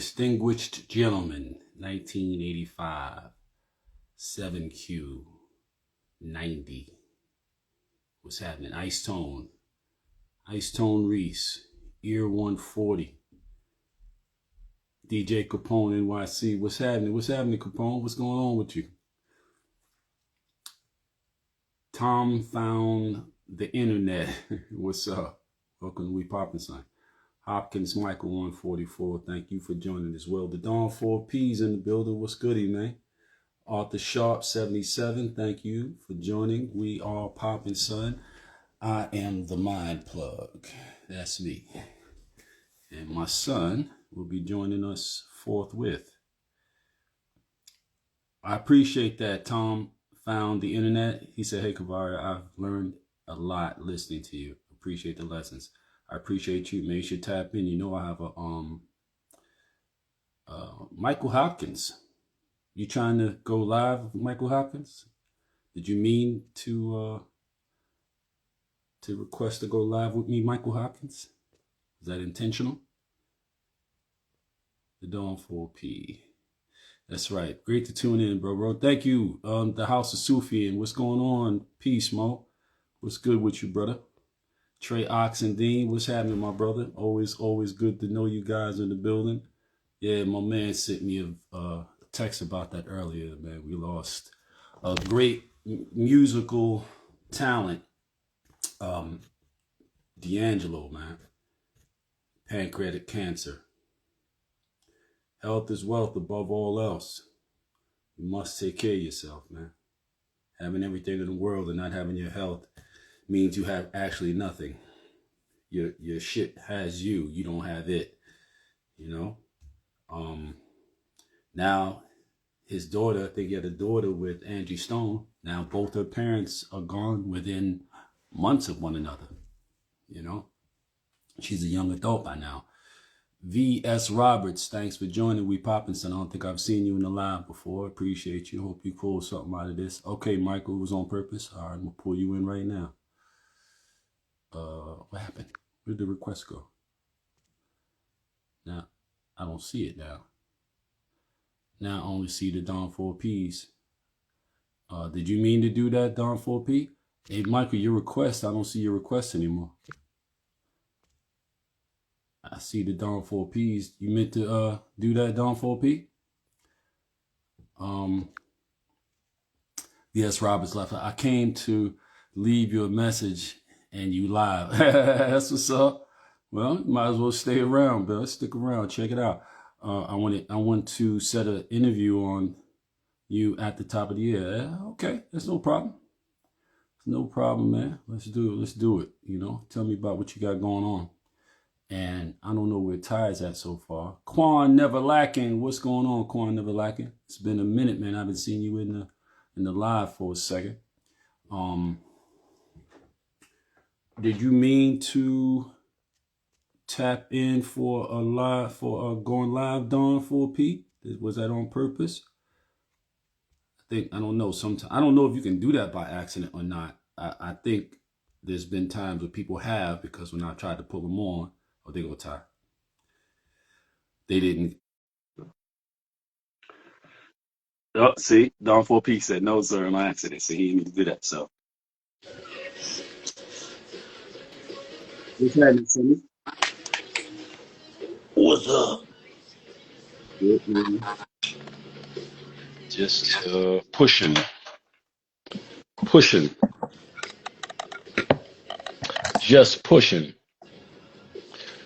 Distinguished Gentleman, 1985, 7Q, 90. What's happening? Ice Tone Reese, Ear 140. DJ Capone NYC, what's happening? What's happening, Capone? What's going on with you? Tom found the internet. What's up? Welcome to We Poppin' Son. Hopkins Michael 144, thank you for joining as well. The Dawn 4P's in the building. What's goody, man? Arthur Sharp 77, thank you for joining. We are Poppin' Son. I am the mind plug. That's me. And my son will be joining us forthwith. I appreciate that Tom found the internet. He said, hey, Kavaria, I've learned a lot listening to you. Appreciate the lessons. I appreciate you. Make sure you tap in. You know I have a Michael Hopkins. You trying to go live with Michael Hopkins? Did you mean to request to go live with me, Michael Hopkins? Is that intentional? The Dawn 4P. That's right. Great to tune in, bro. Thank you. The House of Sufian. What's going on? Peace, Mo. What's good with you, brother? Trey Oxendine, what's happening, my brother? Always good to know you guys in the building. Yeah, my man sent me a text about that earlier, man. We lost a great musical talent, D'Angelo, man. Pancreatic cancer. Health is wealth above all else. You must take care of yourself, man. Having everything in the world and not having your health means you have actually nothing. Your shit has you. You don't have it. You know? Now, his daughter, I think he had a daughter with Angie Stone. Now, both her parents are gone within months of one another. You know? She's a young adult by now. V.S. Roberts, thanks for joining We Poppin' Son. I don't think I've seen you in the live before. Appreciate you. Hope you pull something out of this. Okay, Michael, it was on purpose. All right, I'm going to pull you in right now. What happened? Where did the request go? Now, I don't see it now. Now I only see the Dawn 4Ps. Did you mean to do that, Dawn 4P? Hey, Michael, your request, I don't see your request anymore. I see the Dawn 4Ps. You meant to do that, Dawn 4P? Yes, Robert's left. I came to leave you a message and you live. That's what's up. Well, you might as well stay around, bro. Stick around. Check it out. I want to set an interview on you at the top of the year. Okay, that's no problem. No problem, man. Let's do it. Let's do it. You know, tell me about what you got going on. And I don't know where Ty's at so far. Quan Never Lacking. What's going on, Quan Never Lacking? It's been a minute, man. I haven't seen you in the live for a second. Did you mean to tap in for a live, for going live, Dawn 4P? Was that on purpose? I don't know. Sometimes I don't know if you can do that by accident or not. I think there's been times where people have, because when I tried to pull them on, oh, they go Ty. They didn't. Oh, see, Dawn 4P said no, sir, on accident. So he didn't even do that. So what's happening, Sammy? What's up? Just pushing. Just pushing.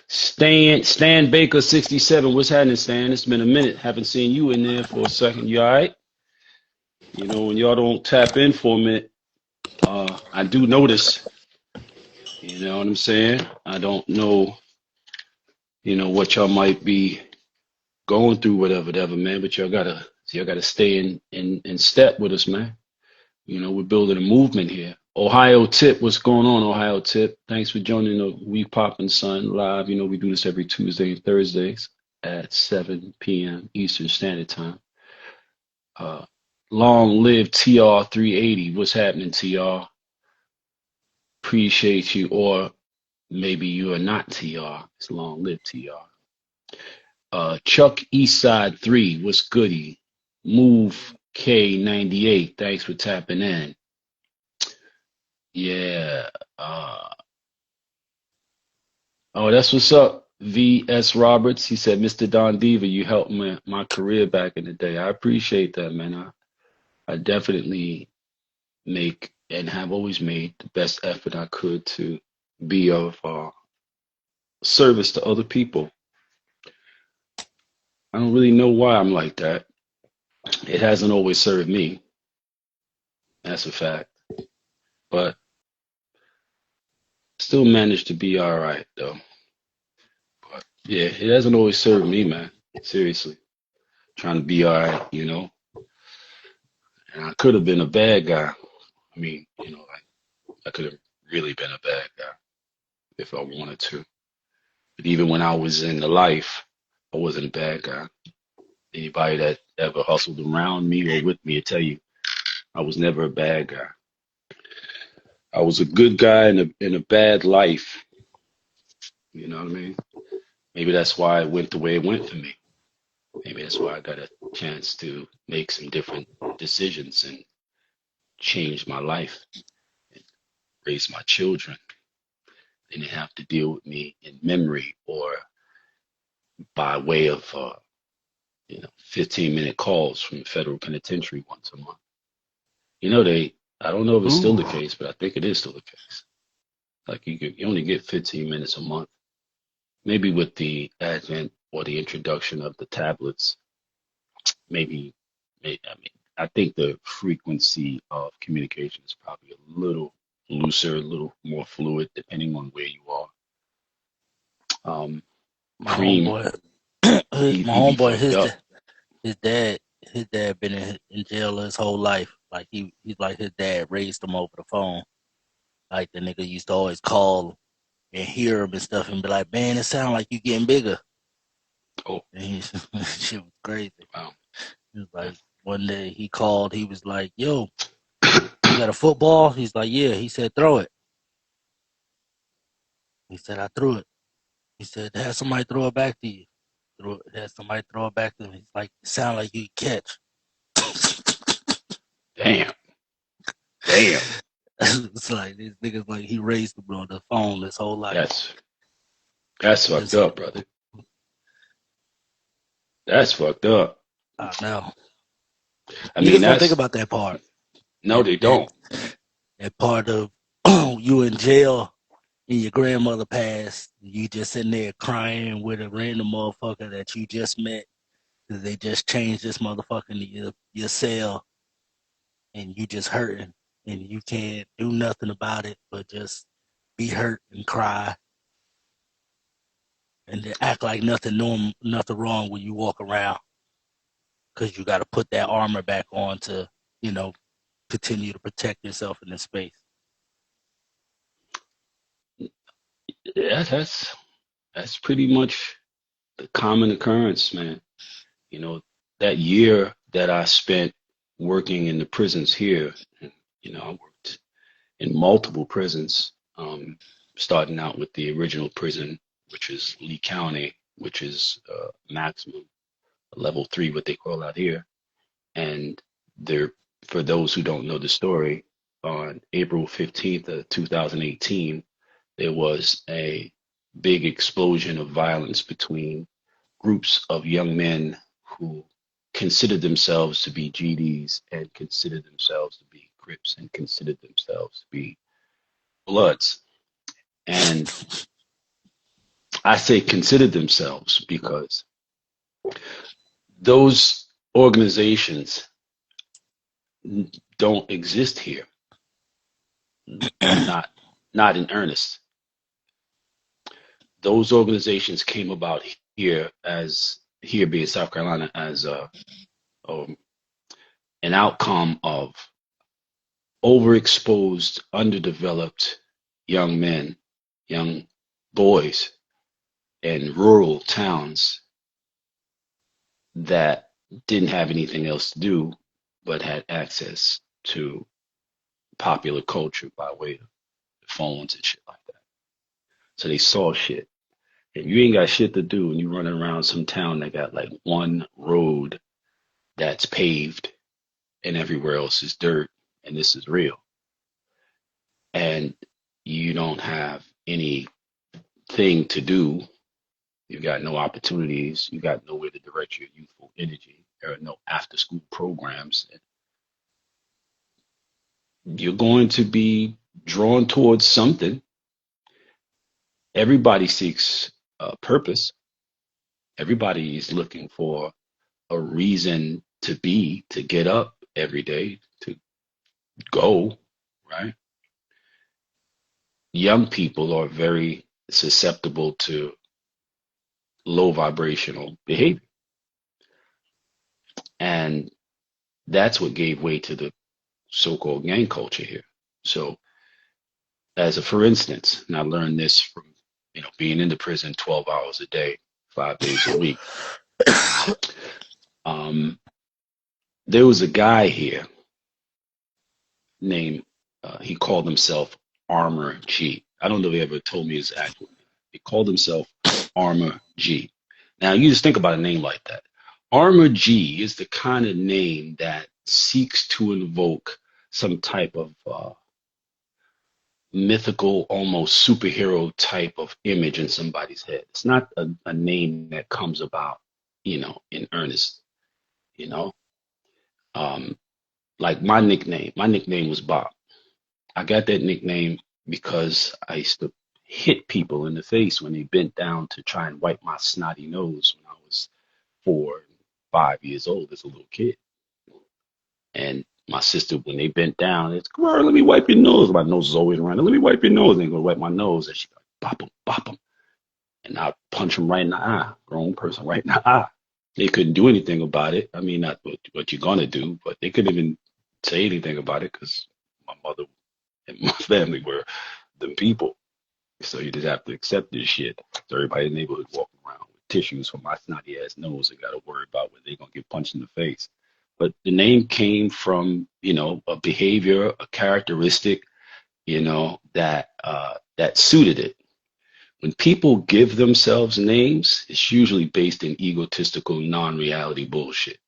Stan Baker 67. What's happening, Stan? It's been a minute. Haven't seen you in there for a second. You all right? You know, when y'all don't tap in for a minute, I do notice. You know what I'm saying? I don't know, what y'all might be going through, whatever, man. But y'all gotta stay in step with us, man. You know, we're building a movement here. Ohio Tip, what's going on, Ohio Tip? Thanks for joining the We Poppin' Son live. You know, we do this every Tuesday and Thursdays at 7 p.m. Eastern Standard Time. Long live TR 380. What's happening, TR? Appreciate you. Or maybe you are not TR. It's long live TR. Chuck Eastside 3, what's goody? Move K98, thanks for tapping in. Yeah. Uh, oh, that's what's up. V.S. Roberts, he said, Mr. Don Diva, you helped my career back in the day. I appreciate that, man. I definitely make and have always made the best effort I could to be of service to other people. I don't really know why I'm like that. It hasn't always served me. That's a fact. But still managed to be all right, though. But yeah, it hasn't always served me, man. Seriously. Trying to be all right, you know? And I could have been a bad guy. I mean, like I could have really been a bad guy if I wanted to. But even when I was in the life, I wasn't a bad guy. Anybody that ever hustled around me or with me will tell you I was never a bad guy. I was a good guy in a bad life. You know what I mean? Maybe that's why it went the way it went for me. Maybe that's why I got a chance to make some different decisions and change my life and raise my children. They didn't have to deal with me in memory or by way of 15-minute calls from the federal penitentiary once a month. I don't know if it's still the case, but I think it is still the case. Like you only get 15 minutes a month. Maybe with the advent or the introduction of the tablets, I think the frequency of communication is probably a little looser, a little more fluid, depending on where you are. My Cream, homeboy, my he be homeboy, fucked up. his dad, his dad been in jail his whole life. Like he's like his dad raised him over the phone. Like the nigga used to always call and hear him and stuff and be like, "Man, it sound like you getting bigger." Oh, And he, shit was crazy. wow. He was like, one day he called. He was like, "Yo, you got a football?" He's like, "Yeah." He said, "Throw it." He said, "I threw it." He said, "Have somebody throw it back to you." Had somebody throw it back to him. He's like, "It sound like you catch." Damn, damn. It's like this nigga's like he raised him on the phone his whole life. That's that's fucked Just up, brother. That's fucked up. I know. I mean, Niggas don't think that's about that part. no, That they that don't. that part of you in jail and your grandmother passed. You just sitting there crying with a random motherfucker that you just met because they just changed this motherfucker into your cell, and you just hurting and you can't do nothing about it but just be hurt and cry and then act like nothing wrong when you walk around because you got to put that armor back on to, you know, continue to protect yourself in this space. Yeah, that's pretty much the common occurrence, man. You know, that year that I spent working in the prisons here, and, I worked in multiple prisons, starting out with the original prison, which is Lee County, which is maximum level 3, what they call out here. And there, for those who don't know the story, on April 15th of 2018, there was a big explosion of violence between groups of young men who considered themselves to be GDs and considered themselves to be Crips and considered themselves to be Bloods. And I say considered themselves because those organizations don't exist here, not not in earnest. Those organizations came about here being South Carolina as um, an outcome of overexposed, underdeveloped young men, young boys in rural towns that didn't have anything else to do but had access to popular culture by way of phones and shit like that. So they saw shit and you ain't got shit to do, and you running around some town that got like one road that's paved, and everywhere else is dirt, and this is real, and you don't have anything to do. You got no opportunities. You got nowhere to direct your youthful energy. There are no after school programs. You're going to be drawn towards something. Everybody seeks a purpose. Everybody is looking for a reason to be, to get up every day, to go, right? Young people are very susceptible to low vibrational behavior. And that's what gave way to the so-called gang culture here. So, as a for instance, and I learned this from, being in the prison 12 hours a day, 5 days a week. Um, there was a guy here named, he called himself Armor G. I don't know if he ever told me his actual name. He called himself Armor G. Now, you just think about a name like that. Armor G is the kind of name that seeks to invoke some type of mythical, almost superhero type of image in somebody's head. It's not a name that comes about, in earnest, you know. Um, like my nickname was Bob. I got that nickname because I used to hit people in the face when they bent down to try and wipe my snotty nose when I was 4, 5 years old as a little kid. And my sister, when they bent down, it's, come on, let me wipe your nose. My nose is always running. Let me wipe your nose. And they go wipe my nose. And she go, bop him, bop him. And I punch him right in the eye, grown person right in the eye. They couldn't do anything about it. I mean, not what you're going to do, but they couldn't even say anything about it because my mother and my family were the people. So you just have to accept this shit. So everybody in the neighborhood walking around with tissues for my snotty ass nose and got to worry about whether they're going to get punched in the face. But the name came from, a behavior, a characteristic, that suited it. When people give themselves names, it's usually based in egotistical, non-reality bullshit,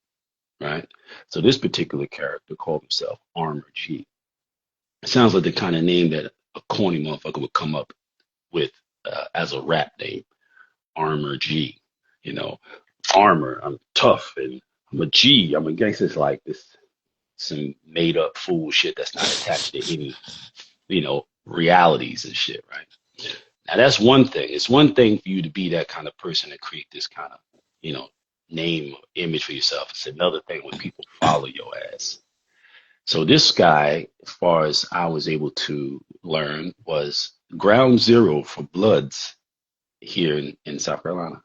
right? So this particular character called himself Armor G. It sounds like the kind of name that a corny motherfucker would come up with as a rap name, Armor G. Armor, I'm tough, and I'm a G, I'm a gangster. It's like this, some made up fool shit that's not attached to any, realities and shit, right? Now that's one thing. It's one thing for you to be that kind of person and create this kind of, name or image for yourself. It's another thing when people follow your ass. So this guy, as far as I was able to learn, was ground zero for Bloods here in South Carolina.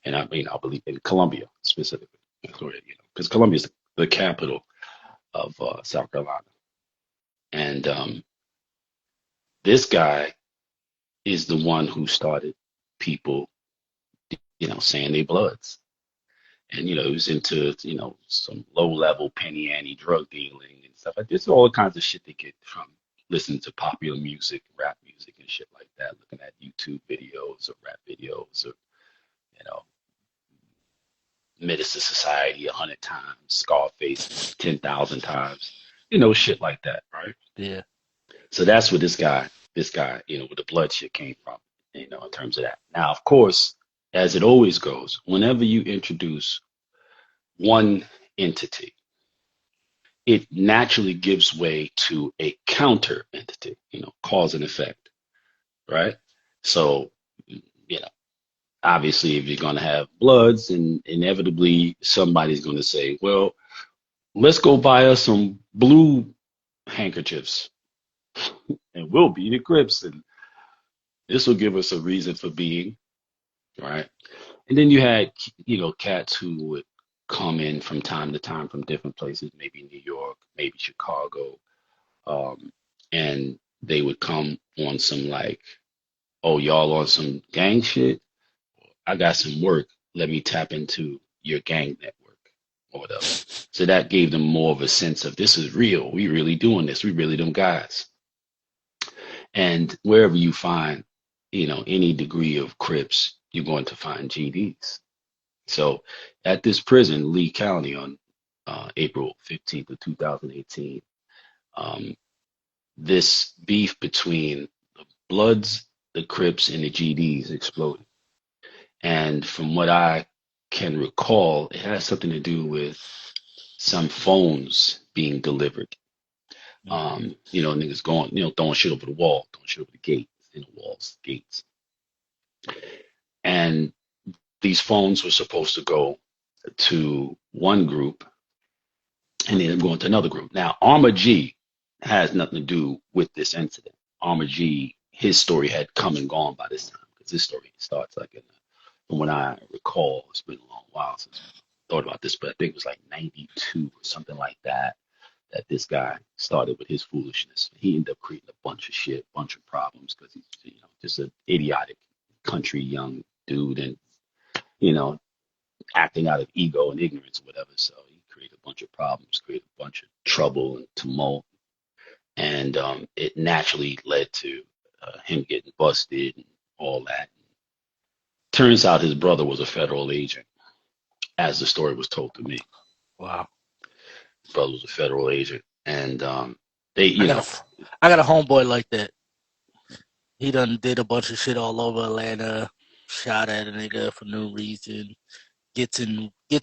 And I believe in Columbia specifically, because Columbia is the capital of South Carolina. And this guy is the one who started people, saying they Bloods. And, he was into, some low level penny ante drug dealing and stuff like this. All kinds of shit they get from listening to popular music, rap music and shit like that, looking at YouTube videos or rap videos or, you know, Menace to Society 100 times, Scarface 10,000 times, shit like that, right? Yeah. So that's where this guy, where the blood shit came from, in terms of that. Now, of course, as it always goes, whenever you introduce one entity, it naturally gives way to a counter entity, cause and effect, right? So, obviously, if you're going to have Bloods, and inevitably somebody's going to say, well, let's go buy us some blue handkerchiefs and we'll be the Crips. And this will give us a reason for being, right? And then you had, cats who would come in from time to time from different places, maybe New York, maybe Chicago. And they would come on some like, oh, y'all on some gang shit? I got some work. Let me tap into your gang network or whatever. So that gave them more of a sense of this is real. We really doing this. We really them guys. And wherever you find any degree of Crips, you're going to find GDs. So at this prison, Lee County, on April 15th of 2018, um, this beef between the Bloods, the Crips, and the GDs exploded. And from what I can recall, it has something to do with some phones being delivered. Niggas going, throwing shit over the wall, throwing shit over the gate, walls, gates. And these phones were supposed to go to one group and then going to another group. Now, Armor G has nothing to do with this incident. Armor G, his story had come and gone by this time because this story starts from what I recall, it's been a long while since I thought about this, but I think it was like 92 or something like that, that this guy started with his foolishness. He ended up creating a bunch of shit, bunch of problems because he's, just an idiotic country young dude and, you know, acting out of ego and ignorance or whatever. So he created a bunch of problems, created a bunch of trouble and tumult. And it naturally led to him getting busted and all that. Turns out his brother was a federal agent, as the story was told to me. Wow. His brother was a federal agent. And I got a homeboy like that. He done did a bunch of shit all over Atlanta, shot at a nigga for no reason, gets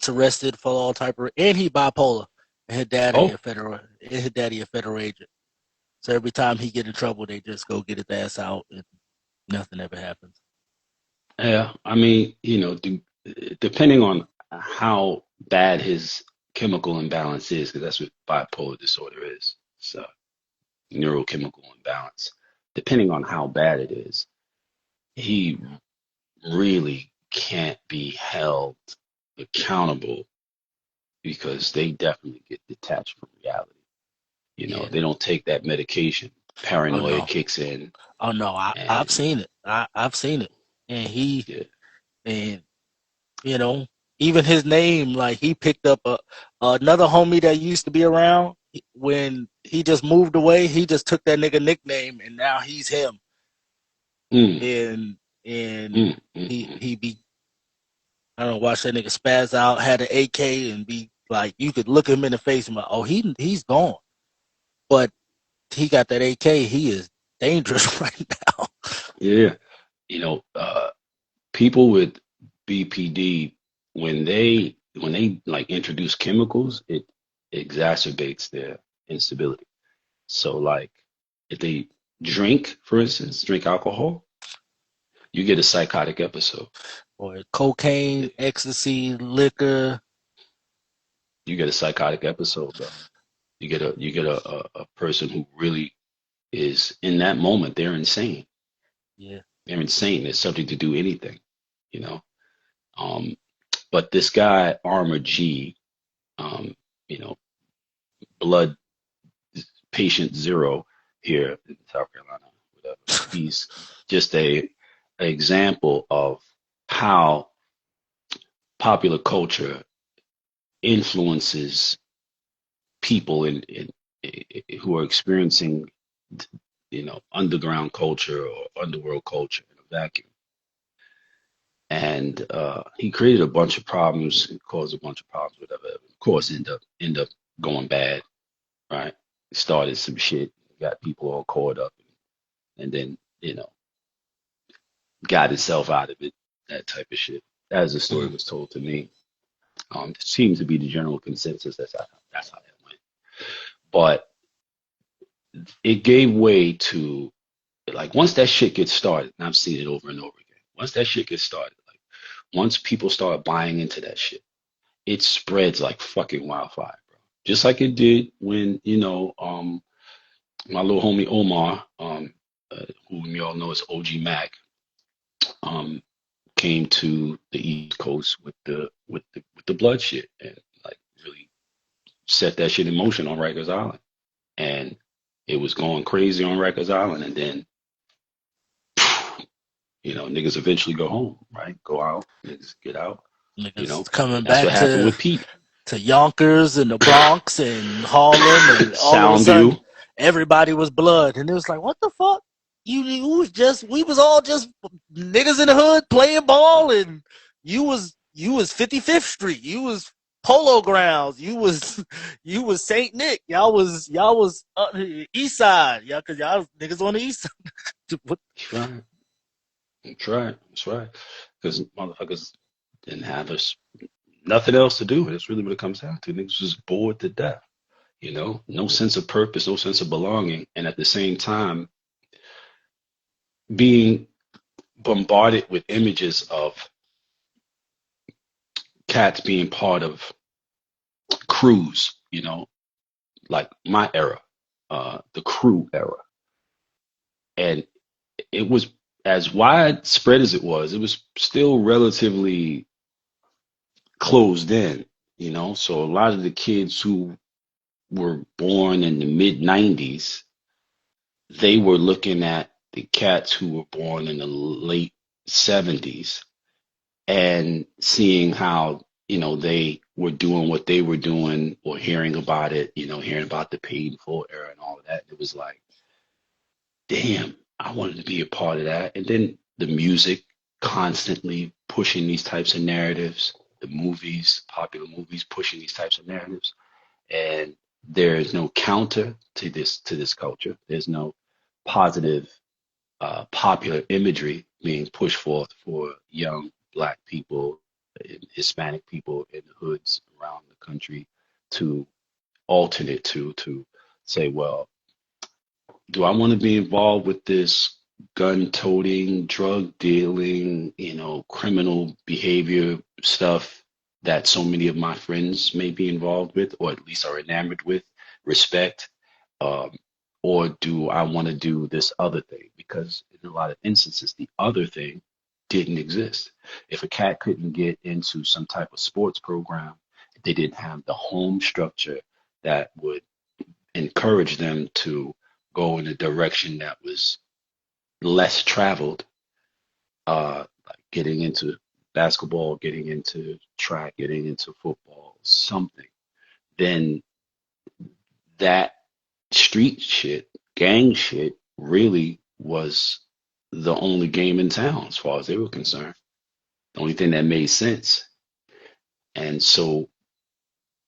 arrested for all type of, and he bipolar. And his daddy a federal agent. So every time he get in trouble, they just go get his ass out, and nothing ever happens. Yeah, I mean, depending on how bad his chemical imbalance is, because that's what bipolar disorder is. It's neurochemical imbalance. Depending on how bad it is, he really can't be held accountable because they definitely get detached from reality. They don't take that medication. Paranoia kicks in. Oh no, I've seen it. I've seen it, and and even his name, like he picked up another homie that used to be around. When he just moved away, he just took that nigga nickname, and now he's him. And he be, I don't know, watch that nigga spaz out, had an AK, and be like, you could look him in the face and be like, oh, he's gone, but he got that AK. He is dangerous right now. Yeah, people with BPD, when they like introduce chemicals, it exacerbates their instability. So like if they drink, for instance, drink alcohol, you get a psychotic episode. Or cocaine, ecstasy, liquor. You get a psychotic episode, bro. You get a person who really is in that moment, they're insane. Yeah. They're insane. They're subject to do anything, But this guy, Armor G, blood patient zero here in South Carolina, whatever. He's just a example of how popular culture influences people who are experiencing, underground culture or underworld culture in a vacuum. And he created a bunch of problems, caused a bunch of problems, whatever. Of course, end up going bad, right? Started some shit, got people all caught up, and then got himself out of it, that type of shit. As the story was told to me, seems to be the general consensus. That's how that went. But it gave way to, like, once that shit gets started, and I've seen it over and over again. Once that shit gets started, like, once people start buying into that shit, it spreads like fucking wildfire, bro. Just like it did when, my little homie Omar, who we all know as OG Mac, came to the East Coast with the blood shit and like really set that shit in motion on Rikers Island. And it was going crazy on Rikers Island, and then niggas eventually go home, right? Go out, niggas get out. Niggas coming that's back what happened with Pete. To Yonkers and the Bronx and Harlem, and all of a sudden everybody was blood, and it was like, what the fuck? you was just we was all just niggas in the hood playing ball, and you was 55th Street, you was Polo Grounds, you was Saint Nick, y'all was East Side, y'all, cause y'all was niggas on the East Side. That's right. That's right. That's right. Because motherfuckers didn't have us nothing else to do. That's really what it comes down to. Niggas was bored to death. You know, no sense of purpose, no sense of belonging, and at the same time being bombarded with images of cats being part of crews. You know, like my era, the crew era, and it was as widespread as it was still relatively closed in. You know, so a lot of the kids who were born in the mid 90s, they were looking at the cats who were born in the late 70s and seeing how, they were doing what they were doing or hearing about it, hearing about the paid in full era and all of that. It was like, damn, I wanted to be a part of that. And then the music constantly pushing these types of narratives, the movies, popular movies pushing these types of narratives. And there is no counter to this culture. There's no positive popular imagery being pushed forth for young black people, Hispanic people in the hoods around the country to alternate to say, well, do I want to be involved with this gun toting, drug dealing, criminal behavior stuff that so many of my friends may be involved with, or at least are enamored with, respect? Um, or do I want to do this other thing? Because in a lot of instances, the other thing didn't exist. If a cat couldn't get into some type of sports program, they didn't have the home structure that would encourage them to go in a direction that was less traveled, like getting into basketball, getting into track, getting into football, something, then that street shit, gang shit, really was the only game in town as far as they were concerned. The only thing that made sense. And so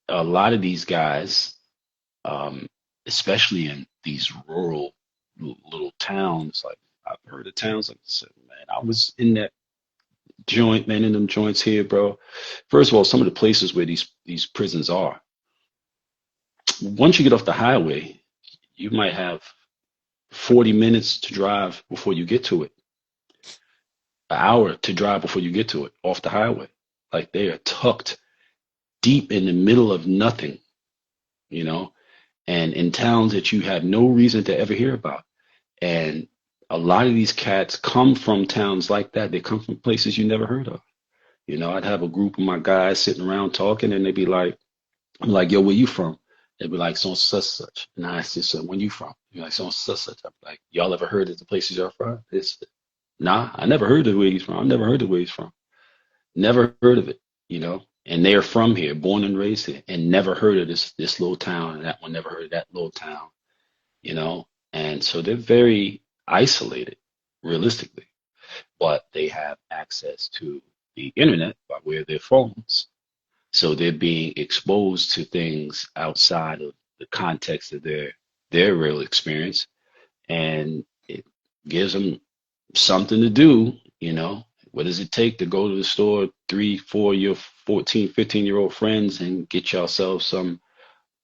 a lot of these guys, um, especially in these rural little towns, like I've heard of towns like I said, man, I was in that joint, man, in them joints here, bro. First of all, some of the places where these prisons are, once you get off the highway, you might have 40 minutes to drive before you get to it, an hour to drive before you get to it off the highway. Like they are tucked deep in the middle of nothing, you know, and in towns that you have no reason to ever hear about. And a lot of these cats come from towns like that. They come from places you never heard of. I'd have a group of my guys sitting around talking, and they'd be like, I'm like, yo, where you from? They'd be like, so such such. And I said, so when you from? You're like, so such such. I'm like, y'all ever heard of the places y'all from? It's nah, I never heard of where he's from. I never heard of where he's from. Never heard of it. And they're from here, born and raised here, and never heard of this little town, and that one never heard of that little town, you know. And so they're very isolated, realistically, but they have access to the internet by way of their phones. So they're being exposed to things outside of the context of their real experience, and it gives them something to do. What does it take to go to the store, 3, 4, your 14, 15-year-old friends and get yourselves some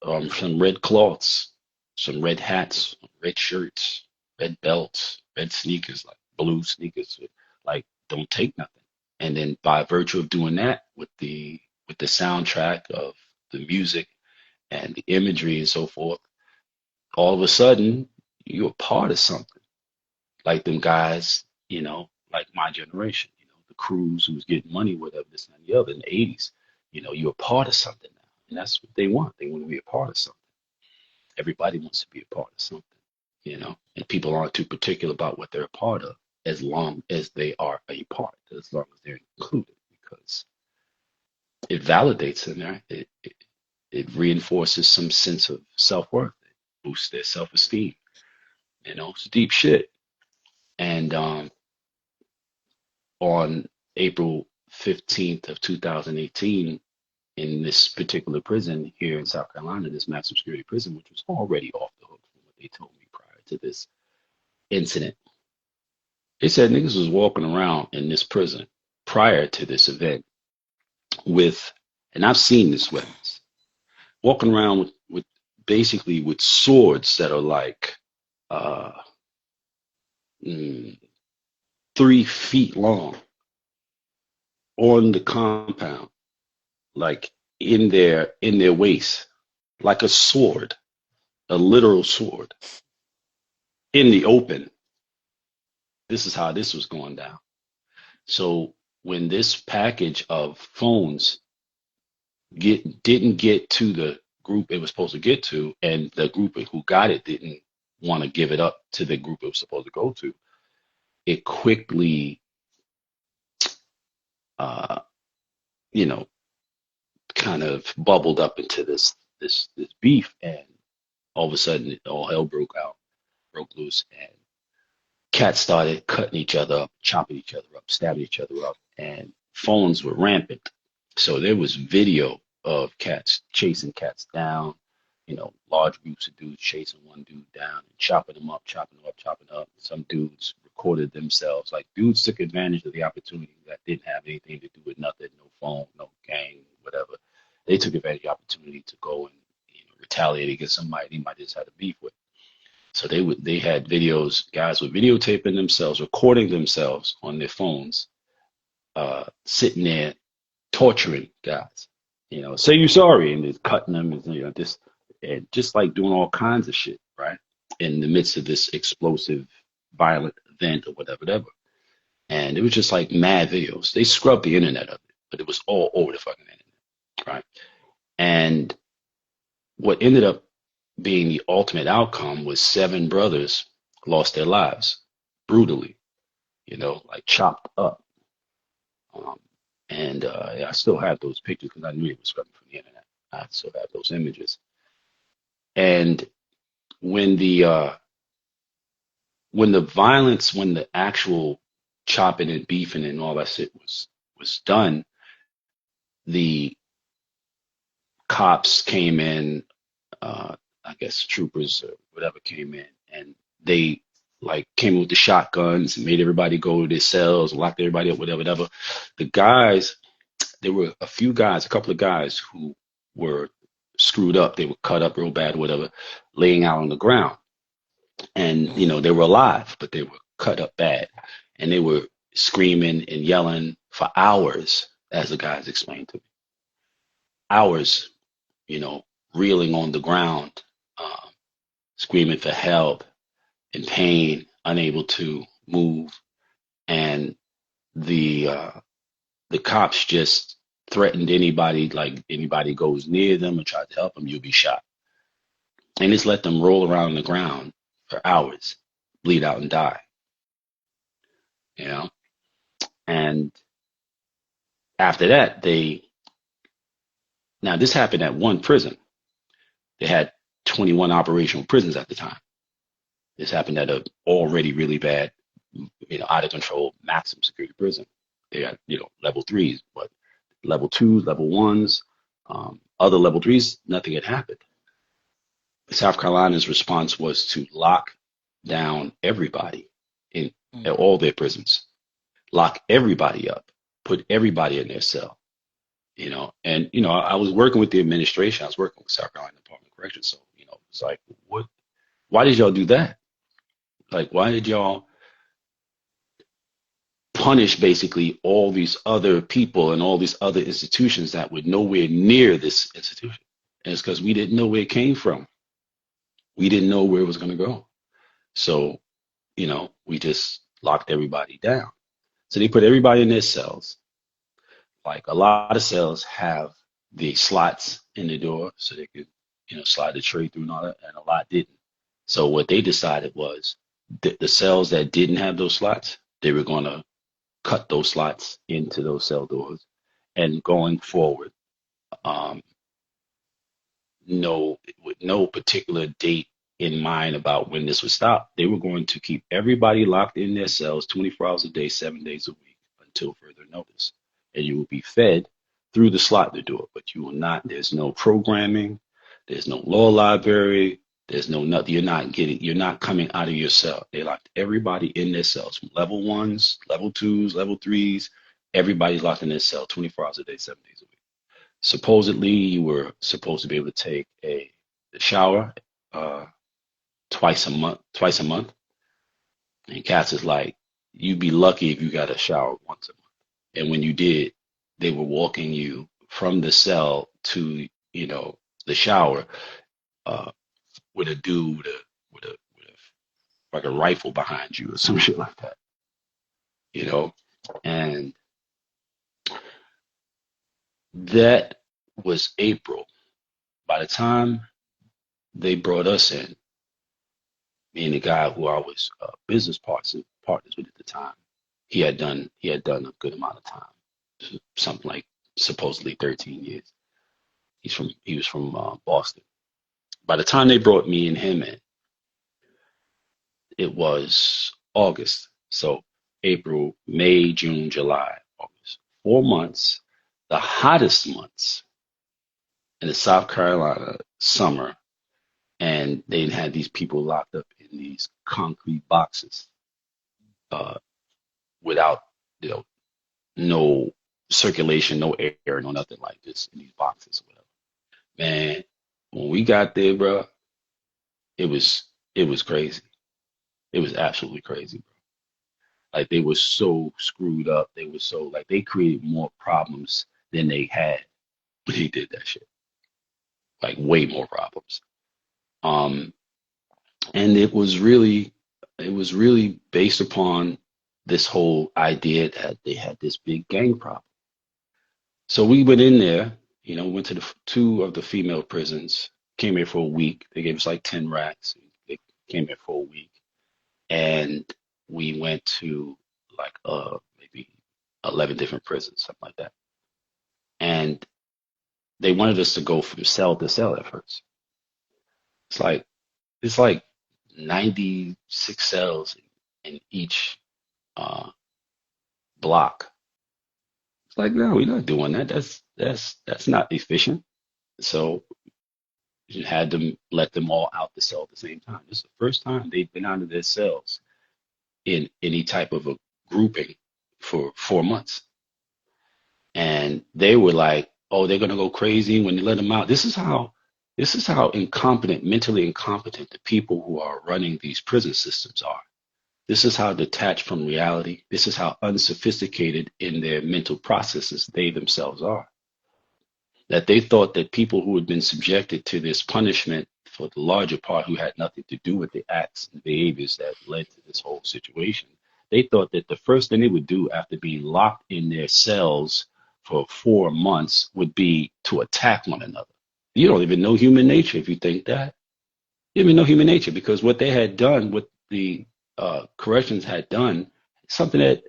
red cloths, some red hats, red shirts, red belts, red sneakers, like blue sneakers, like don't take nothing. And then by virtue of doing that with the soundtrack of the music and the imagery and so forth, all of a sudden you're a part of something. Like them guys, like my generation, the crews who was getting money, whatever, this and the other in the 80s, you're a part of something now. And that's what they want. They want to be a part of something. Everybody wants to be a part of something. And people aren't too particular about what they're a part of as long as they are a part, as long as they're included, because it validates them, right? It reinforces some sense of self-worth. It boosts their self-esteem. It's deep shit. on April 15th of 2018, in this particular prison here in South Carolina, this maximum security prison, which was already off the hook from what they told me prior to this incident. They said niggas was walking around in this prison prior to this event with, and I've seen this weapons, walking around with basically with swords that are like uh, 3 feet long on the compound, like in their waist, like a sword, a literal sword in the open. This is how this was going down. So when this package of phones didn't get to the group it was supposed to get to, and the group who got it didn't want to give it up to the group it was supposed to go to, it quickly, uh, you know, kind of bubbled up into this beef, and all of a sudden, all hell broke loose, and cats started cutting each other up, chopping each other up, stabbing each other up, and phones were rampant. So there was video of cats chasing cats down, large groups of dudes chasing one dude down and chopping him up, chopping him up, chopping him up. Some dudes recorded themselves. Like, dudes took advantage of the opportunity that didn't have anything to do with nothing, no phone, no gang, whatever. They took advantage of the opportunity to go and retaliate against somebody they might just had a beef with. So they had videos, guys were videotaping themselves, recording themselves on their phones, sitting there torturing guys. Say you're sorry, and just cutting them, and just like doing all kinds of shit, right? In the midst of this explosive, violent event or whatever. And it was just like mad videos. They scrubbed the internet of it, but it was all over the fucking internet, right? And what ended up being the ultimate outcome was 7 brothers lost their lives brutally, like chopped up. And I still have those pictures because I knew it was coming from the internet. I still have those images. And when the violence, when the actual chopping and beefing and all that shit was done, the cops came in, I guess troopers or whatever came in, and they like came with the shotguns and made everybody go to their cells, locked everybody up, whatever. The guys, there were a couple of guys who were screwed up. They were cut up real bad, whatever, laying out on the ground. And, they were alive, but they were cut up bad. And they were screaming and yelling for hours, as the guys explained to me. Hours, reeling on the ground, screaming for help, in pain, unable to move. And the cops just threatened anybody, like anybody goes near them or tried to help them, you'll be shot. And just let them roll around on the ground for hours, bleed out and die. And after that, now this happened at one prison. They had 21 operational prisons at the time. This happened at a already really bad, out of control maximum security prison. They got, level 3s, but level 2s, level 1s, other level 3s, nothing had happened. South Carolina's response was to lock down everybody in all their prisons, lock everybody up, put everybody in their cell, and, I was working with the administration. I was working with South Carolina Department of Corrections. So, it's like, why did y'all do that? Like, why did y'all punish basically all these other people and all these other institutions that were nowhere near this institution? And it's because we didn't know where it came from. We didn't know where it was going to go. So, we just locked everybody down. So they put everybody in their cells. Like, a lot of cells have the slots in the door so they could, slide the tray through and all that, and a lot didn't. So what they decided was the cells that didn't have those slots, they were going to cut those slots into those cell doors. And going forward, with no particular date in mind about when this would stop. They were going to keep everybody locked in their cells 24 hours a day, 7 days a week until further notice. And you will be fed through the slot door, but you will not, there's no programming, there's no law library, there's no nothing. You're not coming out of your cell. They locked everybody in their cells from level ones, level twos, level threes. Everybody's locked in their cell 24 hours a day, 7 days a week. Supposedly, you were supposed to be able to take a shower twice a month. And Cass is like, you'd be lucky if you got a shower once a month. And when you did, they were walking you from the cell to, the shower with a dude with like a rifle behind you or some shit like that, And that was April. By the time they brought us in, me and the guy who I was business partners with at the time, he had done a good amount of time, something like supposedly 13 years. He was from Boston. By the time they brought me and him in, it was August. So April, May, June, July, August. 4 months, the hottest months in the South Carolina summer, and they had these people locked up in these concrete boxes without, no circulation, no air, no nothing like this in these boxes or whatever. Man, when we got there, bro, it was crazy. It was absolutely crazy, bro. Like they were so screwed up. They were so like they created more problems than they had when they did that shit. Like way more problems. And it was really based upon this whole idea that they had this big gang problem. So we went in there, went to the two of the female prisons, came here for a week. They gave us like 10 racks. They came here for a week. And we went to like maybe 11 different prisons, something like that. And they wanted us to go from cell to cell at first. It's like 96 cells in each block. It's like, no, we're not doing that. That's not efficient. So you had to let them all out the cell at the same time. This is the first time they've been out of their cells in any type of a grouping for 4 months. And they were like, oh, they're gonna go crazy when they let them out. This is how mentally incompetent the people who are running these prison systems are. This is how detached from reality. This is how unsophisticated in their mental processes they themselves are. That they thought that people who had been subjected to this punishment for the larger part, who had nothing to do with the acts and behaviors that led to this whole situation, they thought that the first thing they would do after being locked in their cells for 4 months would be to attack one another. You don't even know human nature if you think that. You don't even know human nature, because what they had done, what the corrections had done, something that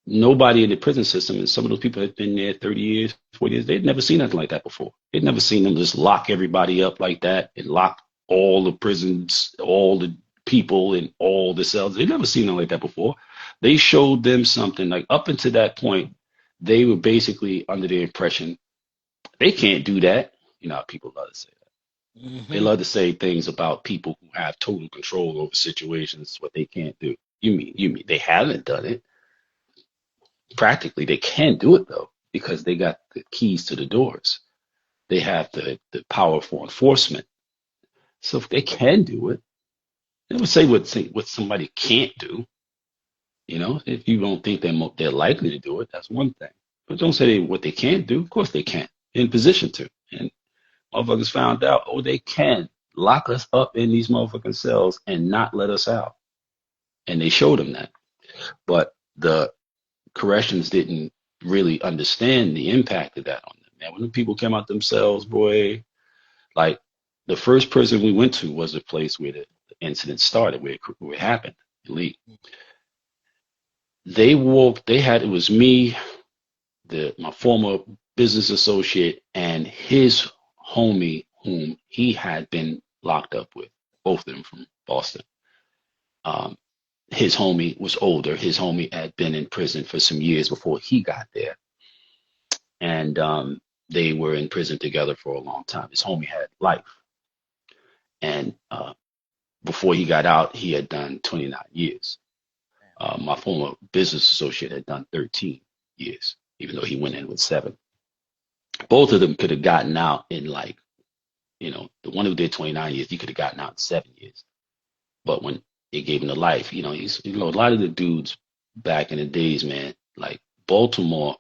nobody in the prison system, and some of those people had been there 30 years, 40 years, they'd never seen nothing like that before. They'd never seen them just lock everybody up like that and lock all the prisons, all the people in all the cells. They'd never seen nothing like that before. They showed them something like up until that point, they were basically under the impression they can't do that. You know how people love to say that. Mm-hmm. They love to say things about people who have total control over situations, what they can't do. You mean they haven't done it? Practically, they can do it though, because they got the keys to the doors. They have the power for enforcement. So if they can do it, they would say what somebody can't do. If you don't think they're likely to do it, that's one thing. But don't say what they can't do. Of course they can, in position to. And motherfuckers found out, oh, they can lock us up in these motherfucking cells and not let us out. And they showed them that. But the corrections didn't really understand the impact of that on them. Man, when the people came out themselves, boy, like the first prison we went to was the place where the incident started, where it happened in Lee. It was me, my former business associate, and his homie whom he had been locked up with both of them from Boston. Um, his homie was older. His homie had been in prison for some years before he got there, and they were in prison together for a long time. His homie had life, and before he got out, he had done 29 years. My former business associate had done 13 years, even though he went in with 7. Both of them could have gotten out in like, the one who did 29 years, he could have gotten out in 7 years. But when they gave him the life, a lot of the dudes back in the days, man, like Baltimore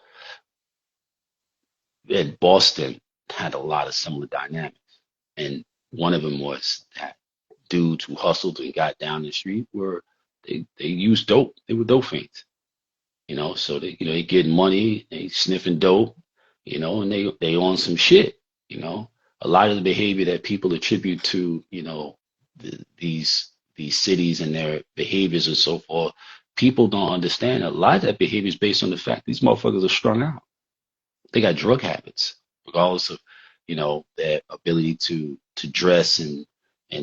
and Boston had a lot of similar dynamics. And one of them was that dudes who hustled and got down the street were they used dope. They were dope fiends. So they getting money, they sniffing dope, and they on some shit. A lot of the behavior that people attribute to, these cities and their behaviors and so forth, people don't understand. A lot of that behavior is based on the fact these motherfuckers are strung out. They got drug habits, regardless of, their ability to dress and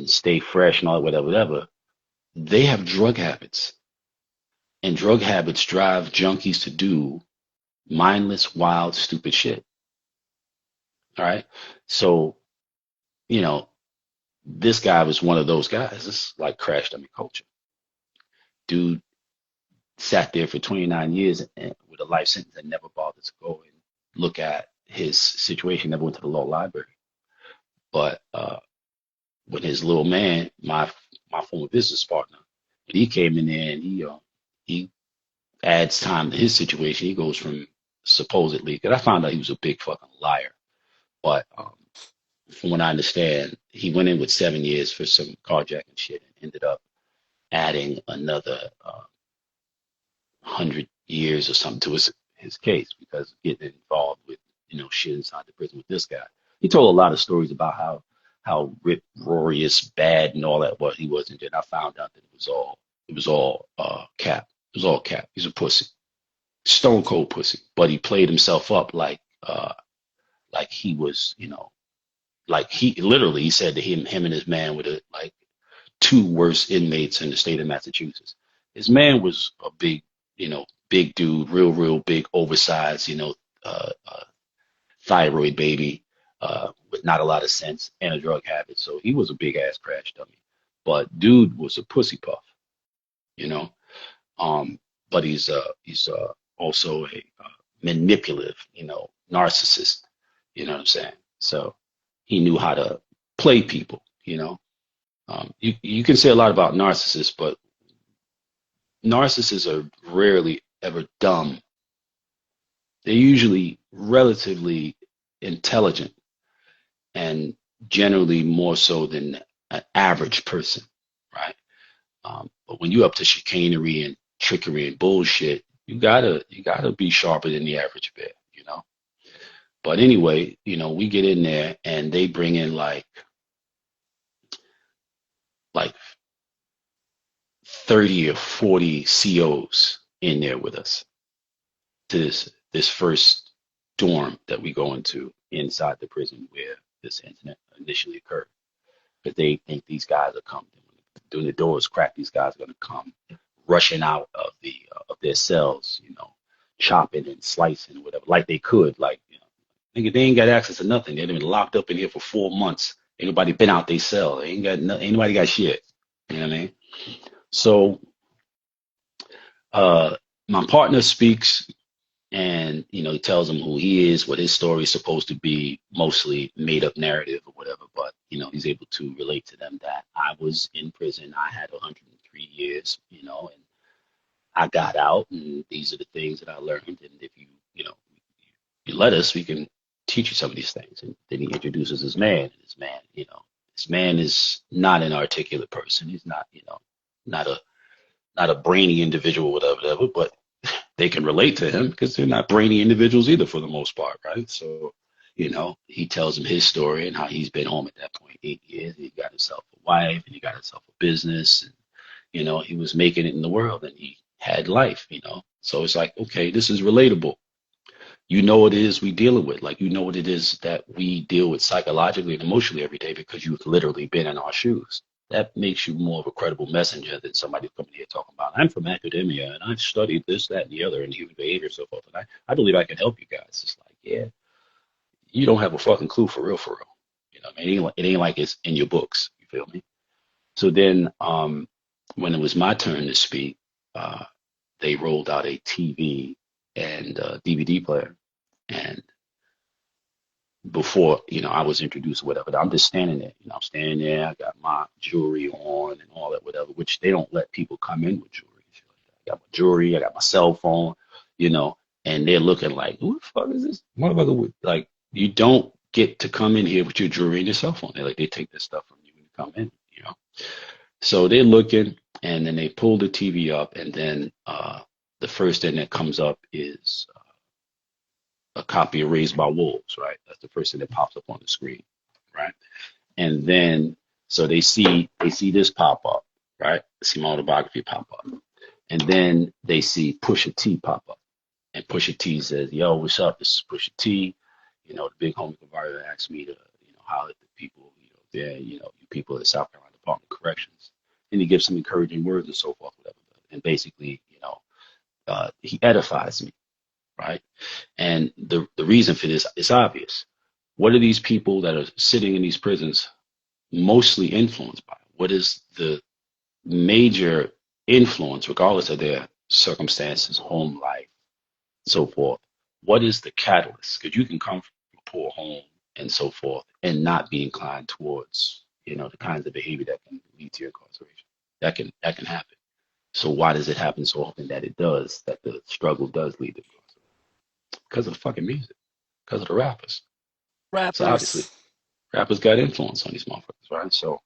stay fresh and all whatever. They have drug habits. And drug habits drive junkies to do mindless, wild, stupid shit. All right. So, you know, this guy was one of those guys. This like crash dummy culture. Dude sat there for 29 years and with a life sentence and never bothered to go and look at his situation, never went to the law library. But when his little man, my former business partner, when he came in there and he adds time to his situation, he goes from supposedly, because I found out he was a big fucking liar. But from what I understand, he went in with 7 years for some carjacking shit and ended up adding another 100 years or something to his case because of getting involved with shit inside the prison with this guy. He told a lot of stories about how rip-roarious, bad, and all that what he was, and then I found out that it was all cap. It was all cap. He's a pussy, stone cold pussy. But he played himself up like he was, like he said that him and his man were the like 2 worst inmates in the state of Massachusetts. His man was a big dude, real big, oversized, thyroid baby, with not a lot of sense and a drug habit. So he was a big ass crash dummy. But dude was a pussy puff, you know. But he's also a manipulative, narcissist. You know what I'm saying? So he knew how to play people. You can say a lot about narcissists, but narcissists are rarely ever dumb. They're usually relatively intelligent and generally more so than an average person, right? But when you're up to chicanery and trickery and bullshit, you gotta be sharper than the average bear. But anyway, we get in there and they bring in like 30 or 40 COs in there with us to this first dorm that we go into inside the prison where this incident initially occurred. But they think these guys are coming. When the doors crack, these guys are going to come rushing out of their cells, chopping and slicing or whatever, like they could. Like, nigga, they ain't got access to nothing. They've been locked up in here for 4 months. Ain't nobody been out they cell. Ain't nobody got shit. You know what I mean? So my partner speaks and, he tells them who he is, what his story is supposed to be, mostly made up narrative or whatever. But, he's able to relate to them that I was in prison. I had 103 years, and I got out and these are the things that I learned. And if you let us, we can teach you some of these things. And then he introduces his man. And his man is not an articulate person. He's not, not a brainy individual, whatever, but they can relate to him because they're not brainy individuals either for the most part, right? So, he tells him his story and how he's been home at that point 8 years. He got himself a wife and he got himself a business and, he was making it in the world and he had life, So it's like, okay, this is relatable. What it is we dealing with. Like, what it is that we deal with psychologically and emotionally every day because you've literally been in our shoes. that makes you more of a credible messenger than somebody coming here talking about, I'm from academia and I've studied this, that, and the other, and human behavior, so forth. And I believe I can help you guys. It's like, yeah, you don't have a fucking clue for real, for real. You know, it ain't like it's in your books. You feel me? So then, when it was my turn to speak, uh, they rolled out a TV and DVD player, and before, I was introduced or whatever. I'm just standing there, I'm standing there. I got my jewelry on and all that, whatever, which they don't let people come in with jewelry. And shit like that. I got my jewelry, I got my cell phone, you know, and they're looking like, who the fuck is this motherfucker with, like, you don't get to come in here with your jewelry and your cell phone. They take this stuff from you when you come in. So they're looking, and then they pull the TV up, and then the first thing that comes up is a copy of Raised by Wolves, right? That's the first thing that pops up on the screen, right? And then so they see this pop up, right? They see my autobiography pop up, and then they see Pusha T pop up, and Pusha T says, "Yo, what's up? This is Pusha T. The big homie Kavario asked me to, holler at the people, there, you people at the South Carolina Department of Corrections." And he gives some encouraging words and so forth, whatever. And basically, he edifies me, right? And the reason for this is obvious. What are these people that are sitting in these prisons mostly influenced by? What is the major influence, regardless of their circumstances, home life, so forth? What is the catalyst? Because you can come from a poor home and so forth and not be inclined towards, the kinds of behavior that can lead to your incarceration. That can happen. So why does it happen so often that it does, that the struggle does lead to incarceration? Because of the fucking music, because of the rappers. So obviously, Rappers. rappers got influence on these motherfuckers, right? So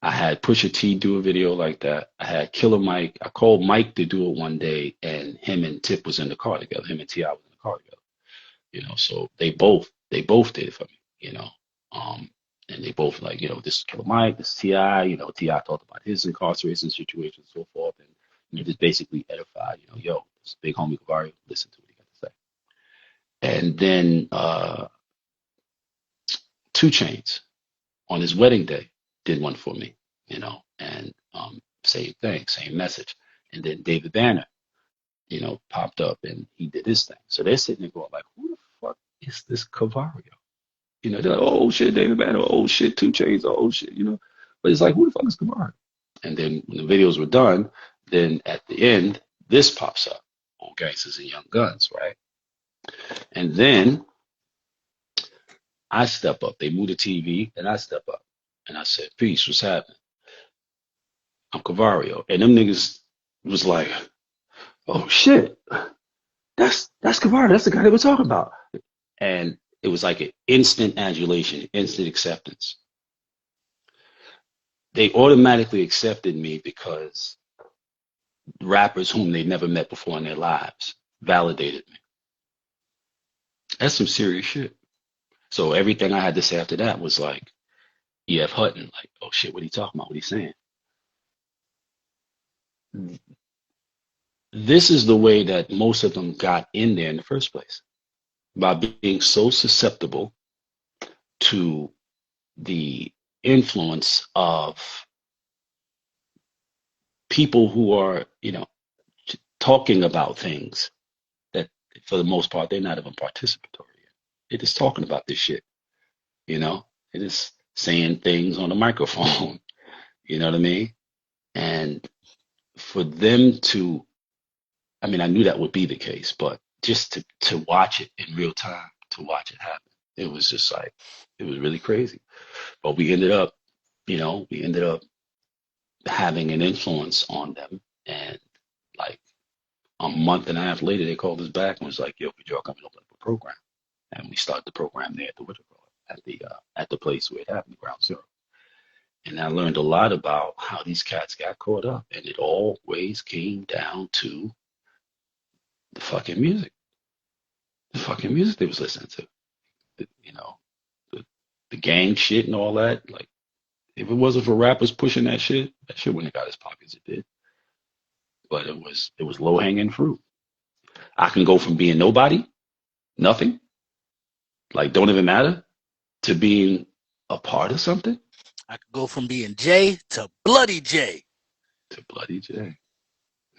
I had Pusha T do a video like that. I had Killer Mike. I called Mike to do it one day, and him and Tip was in the car together. Him and T.I. was in the car together. So they both did it for me. Um, and they both like, this is Killer Mike, this is T.I. T.I. talked about his incarceration situation and so forth, and just basically edified. Yo, this big homie Kavario, listen to what he got to say. And then 2 Chainz on his wedding day did one for me, and same thing, same message. And then David Banner, popped up and he did his thing. So they're sitting there going like, who the fuck is this Cavario? They're like, oh shit, David Banner, oh shit, 2 Chainz, oh shit, But it's like, who the fuck is Cavario? And then when the videos were done, then at the end, this pops up, Old Gangsters and Young Guns, right? And then I step up. They move the TV, and I step up. And I said, peace, what's happening? I'm Cavario. And them niggas was like, oh shit, that's Cavario. That's the guy they were talking about. And it was like an instant adulation, instant acceptance. They automatically accepted me because rappers whom they never met before in their lives validated me. That's some serious shit. So everything I had to say after that was like, E.F. Hutton, like, oh shit, what are you talking about? What are you saying? This is the way that most of them got in there in the first place, by being so susceptible to the influence of people who are, talking about things that for the most part, they're not even participatory in. They're just talking about this shit, They're just saying things on the microphone, you know what I mean? And for them to, I mean, I knew that would be the case, but just to watch it in real time, to watch it happen, it was just like, it was really crazy. But we ended up, having an influence on them. And like a month and a half later, they called us back and was like, yo, could y'all come and open up a program? And we started the program there at the place where it happened, Ground Zero. And I learned a lot about how these cats got caught up. And it always came down to the fucking music. The fucking music they was listening to. The, the gang shit and all that. Like, if it wasn't for rappers pushing that shit wouldn't have got as popular as it did. But it was low hanging fruit. I can go from being nobody, nothing, like don't even matter, to being a part of something. I could go from being J to Bloody J. To Bloody J.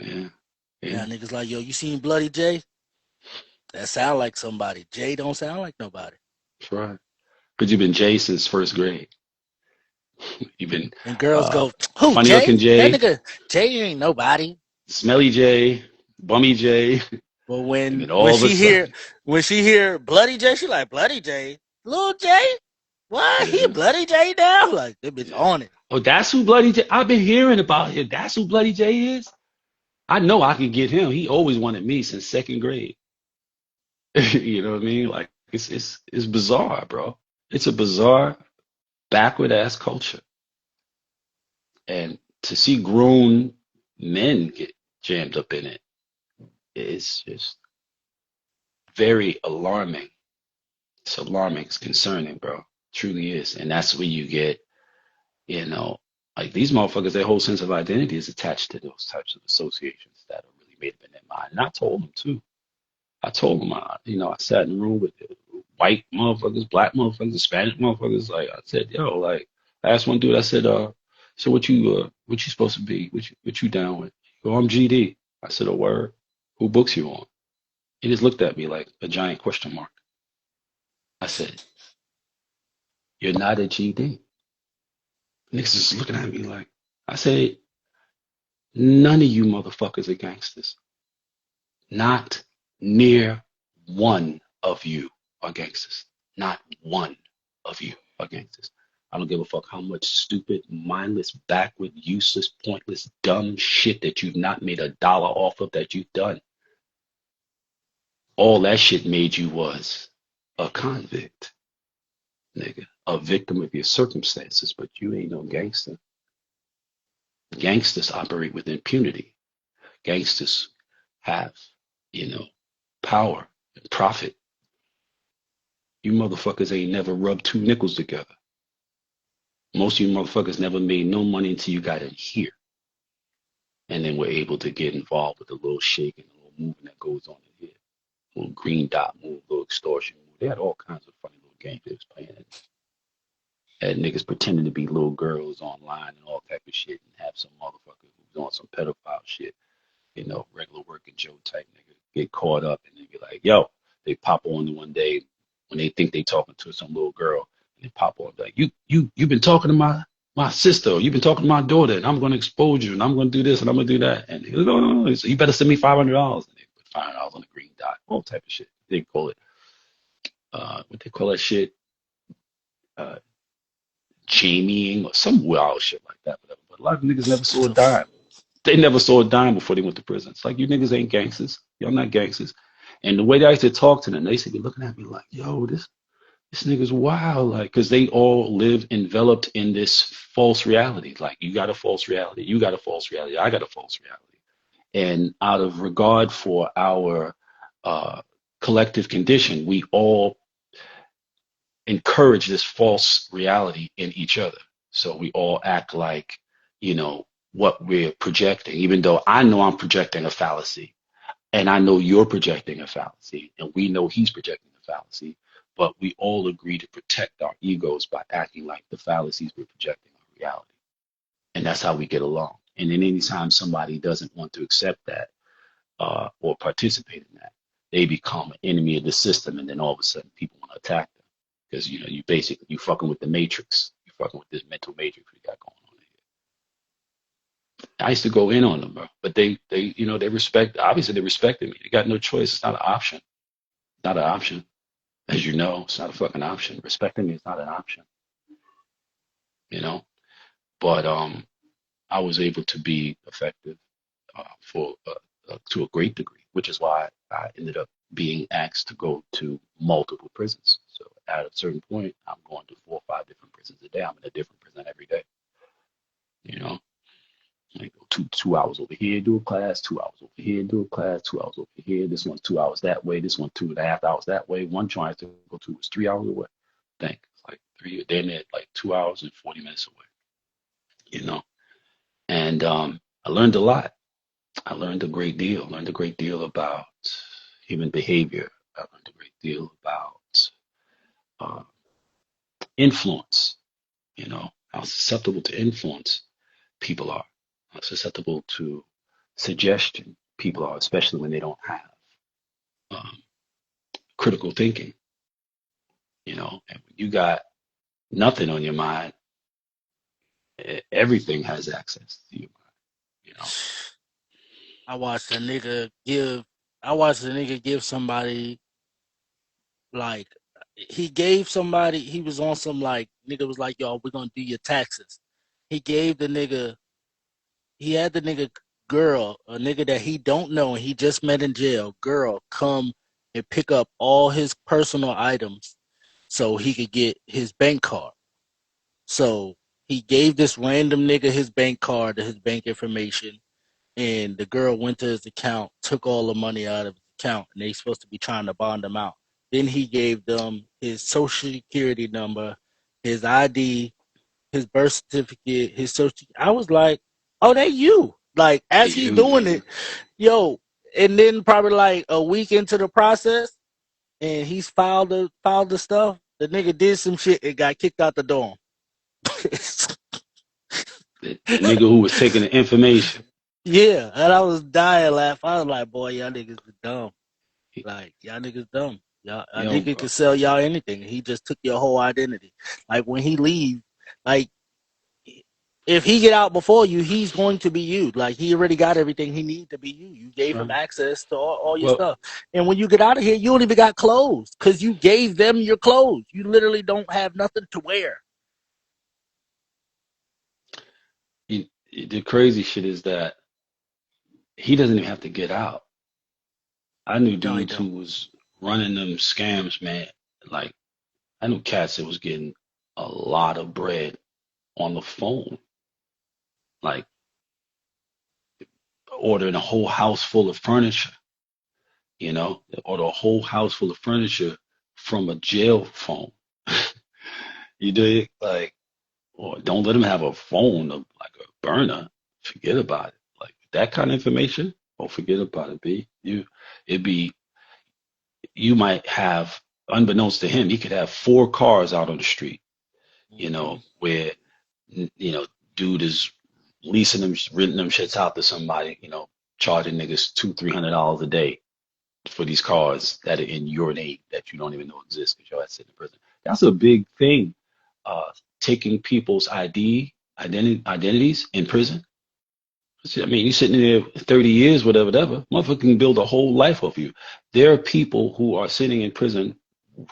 Yeah. Now Yeah. niggas like, yo, you seen Bloody J? That sound like somebody. J don't sound like nobody. That's right. Because you've been J since first grade. You've been And girls uh, go, who, funny J? looking That J, nigga, J ain't nobody. smelly J, bummy J, But and when then all of a sudden, she hear Bloody J, she like, Bloody J? Little J? What? He yeah, Bloody J now? Like, that bitch yeah. on it. Oh, that's who Bloody J. I've been hearing about him. That's who Bloody J is. I know I could get him. He always wanted me since second grade. You know what I mean? Like it's bizarre, bro. It's a bizarre, backward ass culture, and to see grown men get jammed up in it is just very alarming. It's alarming. It's concerning, bro. Truly is, and that's where you get, you know, like these motherfuckers. Their whole sense of identity is attached to those types of associations that are really made up in their mind. And I told them too. I told them, I sat in the room with white motherfuckers, black motherfuckers, Spanish motherfuckers. Like I said, yo, like I asked one dude, I said, so what you supposed to be? What you down with? Yo, I'm GD. I said, a word. Who books you on? He just looked at me like a giant question mark. I said, you're not a GD. Niggas just looking at me like, I said, none of you motherfuckers are gangsters. Not near one of you are gangsters. Not one of you are gangsters. I don't give a fuck how much stupid, mindless, backward, useless, pointless, dumb shit that you've not made a dollar off of that you've done. All that shit made you was a convict, nigga. A victim of your circumstances, but you ain't no gangster. Gangsters operate with impunity. Gangsters have, you know, power and profit. You motherfuckers ain't never rubbed two nickels together. Most of you motherfuckers never made no money until you got in here. And then we're able to get involved with a little shake and a little movement that goes on in here. A little green dot move, a little extortion move. They had all kinds of funny little games they was playing. Had niggas pretending to be little girls online and all type of shit and have some motherfucker who's on some pedophile shit, regular working Joe type nigga get caught up and they be like, yo, they pop on one day when they think they talking to some little girl and they pop on like, you've been talking to my sister, or you've been talking to my daughter, and I'm gonna expose you and I'm gonna do this and I'm gonna do that. And they go, no, so you better send me $500. And they put $500 on the green dot, all type of shit. They call it what they call that shit, uh Jamieing or some wild shit like that, whatever. But a lot of niggas never saw a dime. They never saw a dime before they went to prison. It's like, you niggas ain't gangsters. Y'all not gangsters. And the way that I used to talk to them, they used to be looking at me like, yo, this nigga's wild. Like, because they all live enveloped in this false reality. Like, you got a false reality. You got a false reality. I got a false reality. And out of regard for our uh, collective condition, we all encourage this false reality in each other. So we all act like, what we're projecting, even though I know I'm projecting a fallacy and I know you're projecting a fallacy and we know he's projecting a fallacy, but we all agree to protect our egos by acting like the fallacies we're projecting are reality. And that's how we get along. And then anytime somebody doesn't want to accept that or participate in that, they become an enemy of the system. And then all of a sudden people want to attack them because, you fucking with the matrix. You fucking with this mental matrix we got going on here. I used to go in on them, bro, but they respect. Obviously, they respected me. They got no choice. It's not an option. Not an option, as you know. It's not a fucking option. Respecting me is not an option. You know, but I was able to be effective for to a great degree, which is why I ended up being asked to go to multiple prisons. So at a certain point, I'm going to 4 or 5 different prisons a day. I'm in a different prison every day. You know, like 2 hours over here, do a class, 2 hours over here, do a class, 2 hours over here. This one's 2 hours that way. This one 2.5 hours that way. One trying to go to was 3 hours away. Think it's like three. Then at like 2 hours and 40 minutes away. You know, and I learned a lot. I learned a great deal. Learned a great deal about human behavior. I learned a great deal about uh, influence. You know, how susceptible to influence people are, how susceptible to suggestion people are, especially when they don't have um, critical thinking. And when you got nothing on your mind, everything has access to your mind. You know, I watched a nigga give. I watched a nigga give somebody like he gave somebody. He was on some like nigga was like, "Yo, we're gonna do your taxes." He gave the nigga. He had the nigga girl, a nigga that he don't know and he just met in jail. Girl, come and pick up all his personal items so he could get his bank card. So he gave this random nigga his bank card and his bank information, and the girl went to his account, took all the money out of his account, and they supposed to be trying to bond him out. Then he gave them his social security number, his ID, his birth certificate, his social. I was like, oh, they you. Like as he's doing it, yo, and then probably like a week into the process, and he's filed the stuff. The nigga did some shit and got kicked out the dorm. the nigga who was taking the information. Yeah, and I was dying laughing. I was like, boy, y'all niggas is dumb. Like, y'all niggas dumb. Y'all, a Yo, nigga bro. could sell y'all anything. He just took your whole identity. Like, when he leave, like, if he get out before you, he's going to be you. Like, he already got everything he needs to be you. You gave him Right. access to all your Well, stuff. And when you get out of here, you don't even got clothes because you gave them your clothes. You literally don't have nothing to wear. the crazy shit is that he doesn't even have to get out. I knew No, he dudes who don't. was running them scams, man. Like, I knew cats that was getting a lot of bread on the phone, like ordering a whole house full of furniture, order a whole house full of furniture from a jail phone. You dig? Like, or don't let them have a phone, like a burner. Forget about it. Like that kind of information. Oh, forget about it, B. It'd be, you might have, unbeknownst to him, he could have 4 cars out on the street, Mm-hmm. where, dude is leasing them, renting them shits out to somebody, charging niggas $200-300 a day for these cars that are in your name that you don't even know exist because you're sitting in prison. That's a big thing. Uh, Taking people's identities in prison. I mean, you're sitting there 30 years, whatever. Motherfucker can build a whole life off you. There are people who are sitting in prison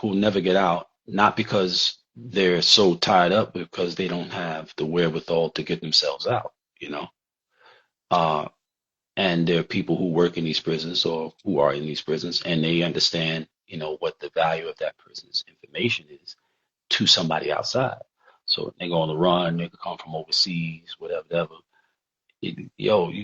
who never get out, not because they're so tied up, because they don't have the wherewithal to get themselves out, you know? Uh, and there are people who work in these prisons or who are in these prisons, and they understand, what the value of that person's information is to somebody outside. So they go on the run, they could come from overseas, whatever. You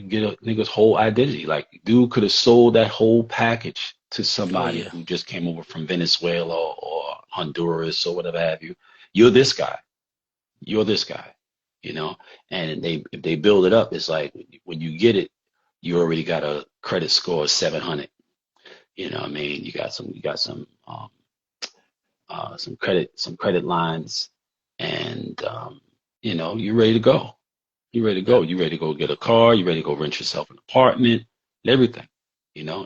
get a nigga's whole identity. Like, dude could have sold that whole package to Oh, somebody yeah. who just came over from Venezuela or Honduras or whatever have you. You're this guy. You're this guy. You know, and if they build it up, it's like when you get it, you already got a credit score of 700. You know what I mean? You got some credit lines, and you're ready to go. You're ready to go. Yep. You ready to go get a car. You ready to go rent yourself an apartment, everything.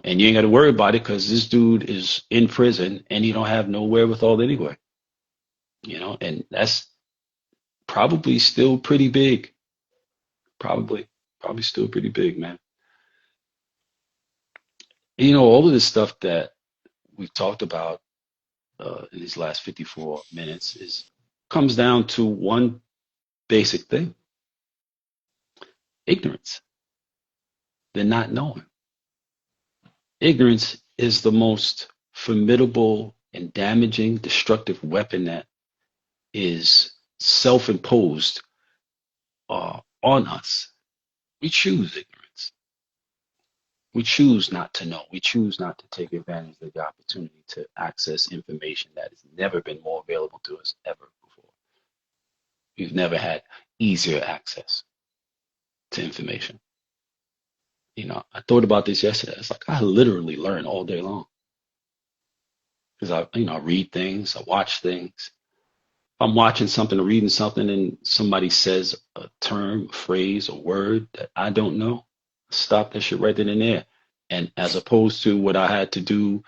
And you ain't got to worry about it because this dude is in prison and he don't have no wherewithal anyway. And that's probably still pretty big. Probably, probably still pretty big, man. All of this stuff that we've talked about in these last 54 minutes is comes down to one basic thing: ignorance. They're not knowing. Ignorance is the most formidable and damaging, destructive weapon that is self-imposed on us. We choose ignorance. We choose not to know. We choose not to take advantage of the opportunity to access information that has never been more available to us ever before. We've never had easier access to information. I thought about this yesterday. It's like I literally learn all day long because I read things, I watch things, I'm watching something or reading something and somebody says a term, a phrase, a word that I don't know, stop that shit right then and there. And as opposed to what I had to do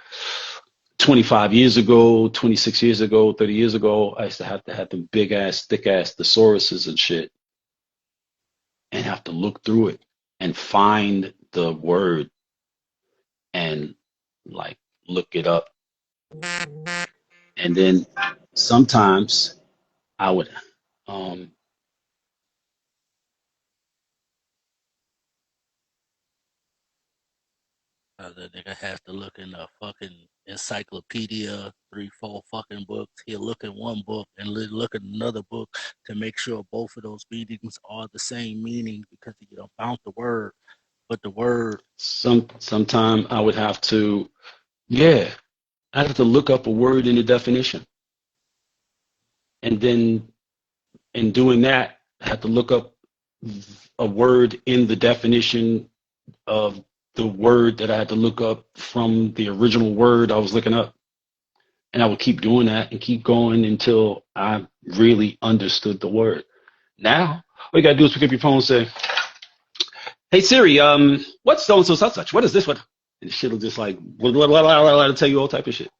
25 years ago, 26 years ago, 30 years ago, I used to have them big ass, thick ass thesauruses and shit and have to look through it and find the word and like look it up. And then sometimes I would, um, The nigga has to look in a fucking encyclopedia, 3, 4 fucking books. He'll look in one book and look at another book to make sure both of those meanings are the same meaning because you don't found the word, but the word. sometime I would have to, yeah, I have to look up a word in the definition. And then in doing that, I have to look up a word in the definition of the word that I had to look up from the original word I was looking up. And I would keep doing that and keep going until I really understood the word. Now, all you gotta do is pick up your phone and say, "Hey Siri, what's so and so such? What is this? What?" And the shit'll just like blah, blah, blah, blah, blah, tell you all type of shit.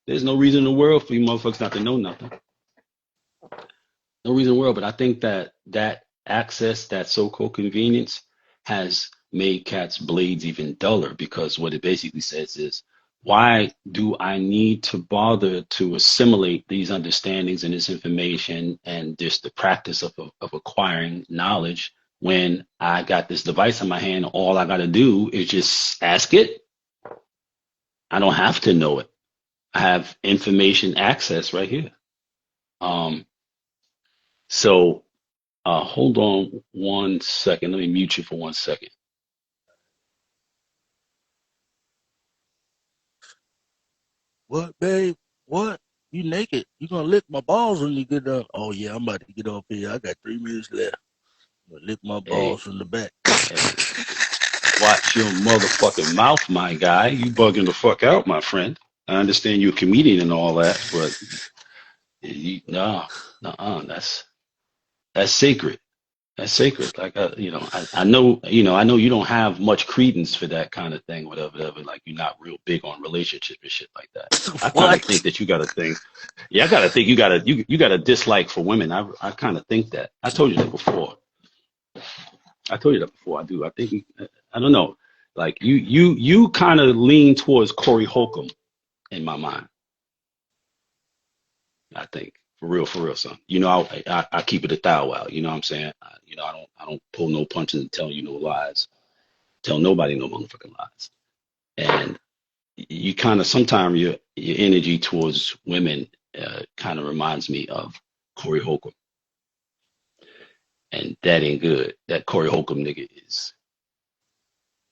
There's no reason in the world for you motherfuckers not to know nothing. No reason in the world, but I think that that access, that so-called convenience, has made cats' blades even duller because what it basically says is, why do I need to bother to assimilate these understandings and this information and just the practice of acquiring knowledge when I got this device in my hand? All I got to do is just ask it. I don't have to know it. I have information access right here. Um, so hold on 1 second. Let me mute you for 1 second. What, babe? What? You naked? You gonna lick my balls when you get done? Oh yeah, I'm about to get up here. I got 3 minutes left. I'm gonna lick my balls Hey, from the back. hey, watch your motherfucking mouth, my guy. You bugging the fuck out, my friend. I understand you're a comedian and all that, but no, no, that's sacred. That's sacred. Like, I know, I know you don't have much credence for that kind of thing, whatever. Like, you're not real big on relationship and shit like that. I kind of think What? that you got a thing. Yeah, I gotta think you got a dislike for women. I kind of think that. I told you that before. I told you that before. I do. I think I don't know. Like you kind of lean towards Corey Holcomb in my mind. I think for real, son. I keep it a thou out. You know what I'm saying? I don't pull no punches and tell you no lies. Tell nobody no motherfucking lies. And you kind of sometimes your energy towards women kind of reminds me of Corey Holcomb, and that ain't good. That Corey Holcomb nigga is,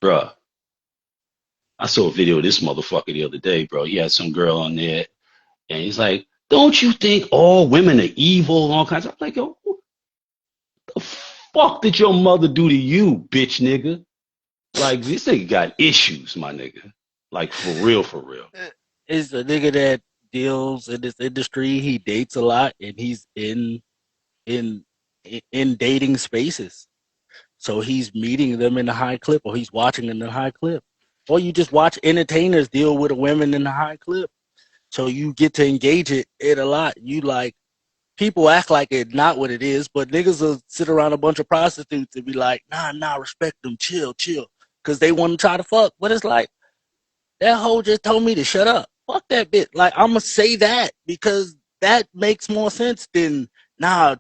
bruh. I saw a video of this motherfucker the other day, bro. He had some girl on there, and he's like, "Don't you think all women are evil?" And all kinds. I'm like, "Yo, what the fuck did your mother do to you, bitch, nigga? Like, this nigga got issues, my nigga. Like, for real, for real." Is a nigga that deals in this industry. He dates a lot, and he's in in dating spaces. So he's meeting them in the high clip, or he's watching in the high clip, or you just watch entertainers deal with women in the high clip. So you get to engage it a lot. You like people act like it's not what it is, but niggas will sit around a bunch of prostitutes and be like, nah, respect them, chill, because they want to try to fuck. But it's like that hoe just told me to shut up. Fuck that bitch. Like I'm gonna say that because that makes more sense than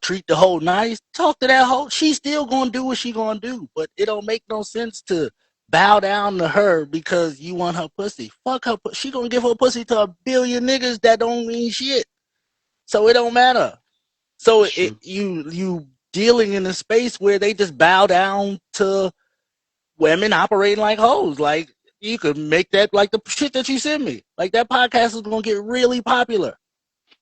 treat the hoe nice. Talk to that hoe. She's still gonna do what she gonna do, but it don't make no sense to bow down to her because you want her pussy. Fuck her. She gonna give her pussy to a billion niggas that don't mean shit. So it don't matter. So It's true. you dealing in a space where they just bow down to women operating like hoes. Like you could make that like the shit that you sent me. Like that podcast is gonna get really popular.